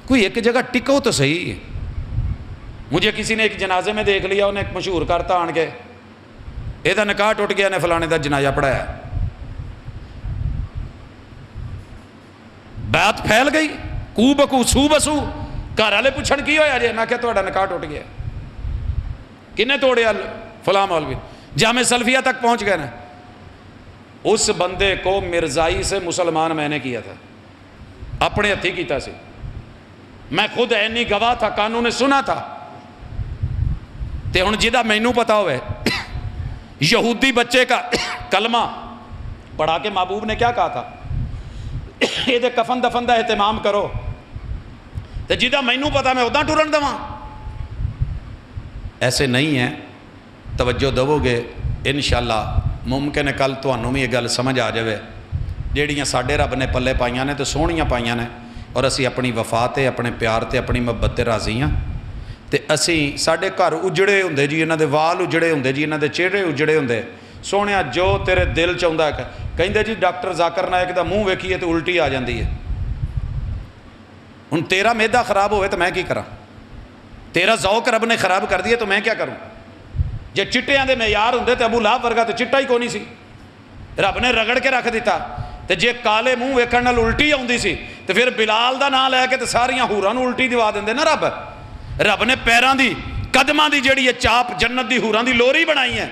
کوئی ایک جگہ ٹکو تو صحیح۔ مجھے کسی نے ایک جنازے میں دیکھ لیا، انہیں مشہور کرتا آن کے یہ دا نکاح ٹوٹ گیا، نے فلانے دا جنازہ پڑھایا، بات پھیل گئی، کو بکو سو بسو، گھر والے پوچھن کی ہویا جے، میں کہ تہاڈا نکاح ٹوٹ گیا، کنے توڑیا؟ فلاں مولوی، جامع سلفیہ تک پہنچ گئے نا، اس بندے کو مرزائی سے مسلمان میں نے کیا تھا، اپنے ہتھی کیتا سی، میں خود اینی گواہ تھا، کانوں نے سنا تھا، تے ہن جدا مینوں پتا ہوئے یہودی بچے کا کلمہ پڑھا کے محبوب نے کیا کہا تھا، یہ دے کفن دفن دا اہتمام کرو، تے جدا مینوں پتا میں ادھا ٹرن دواں، ایسے نہیں ہے، توجہ دو گے انشاءاللہ ممکن ہے کل تانوں بھی یہ گل سمجھ آ جائے، جیڑیاں ساڈے رب نے پلے پائیاں نے تے سونیاں پائیاں نے، اور اسی اپنی وفا تے اپنے پیار تے اپنی محبت تے راضی ہاں، تے اسی ساڈے گھر اجڑے ہوندے جی، انہاں دے وال اجڑے ہوندے جی، انہاں دے چہرے اجڑے ہوندے، سونیا جو تیرے دل چاہندا ہے، کہندے جی ڈاکٹر ذاکر نائک دا منہ ویکھیے تے الٹی آ جاندی ہے، ہن تیرا میدا خراب ہوئے تو میں کی کراں، تیرا ذوق رب نے خراب کر دیے تو میں کیا کروں، جے چٹیاں دے معیار ہوندے تے ابو لہب ورگا تے چٹا ہی کونی سی، رب نے رگڑ کے رکھ دیتا، تے جے کالے منہ ویکھن نال الٹی آوندی سی تے پھر بلال دا نام لے کے تے ساریاں ہوراں نوں الٹی دیوا دیندے نا رب نے پیراں دی قدماں دی جڑی ہے چاپ جنت دی ہوراں دی لوری بنائی ہے،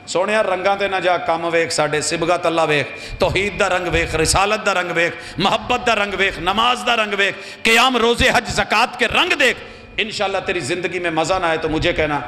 سونیا رنگاں تے نہ جا کم ویکھ، ساڈے صبغت اللہ ویکھ، توحید دا رنگ ویکھ، رسالت دا رنگ ویکھ، محبت دا رنگ ویکھ، نماز دا رنگ ویکھ، قیام روزے حج زکوٰۃ کے رنگ دیکھ، انشاءاللہ تیری زندگی میں مزہ نہ آئے تو مجھے کہنا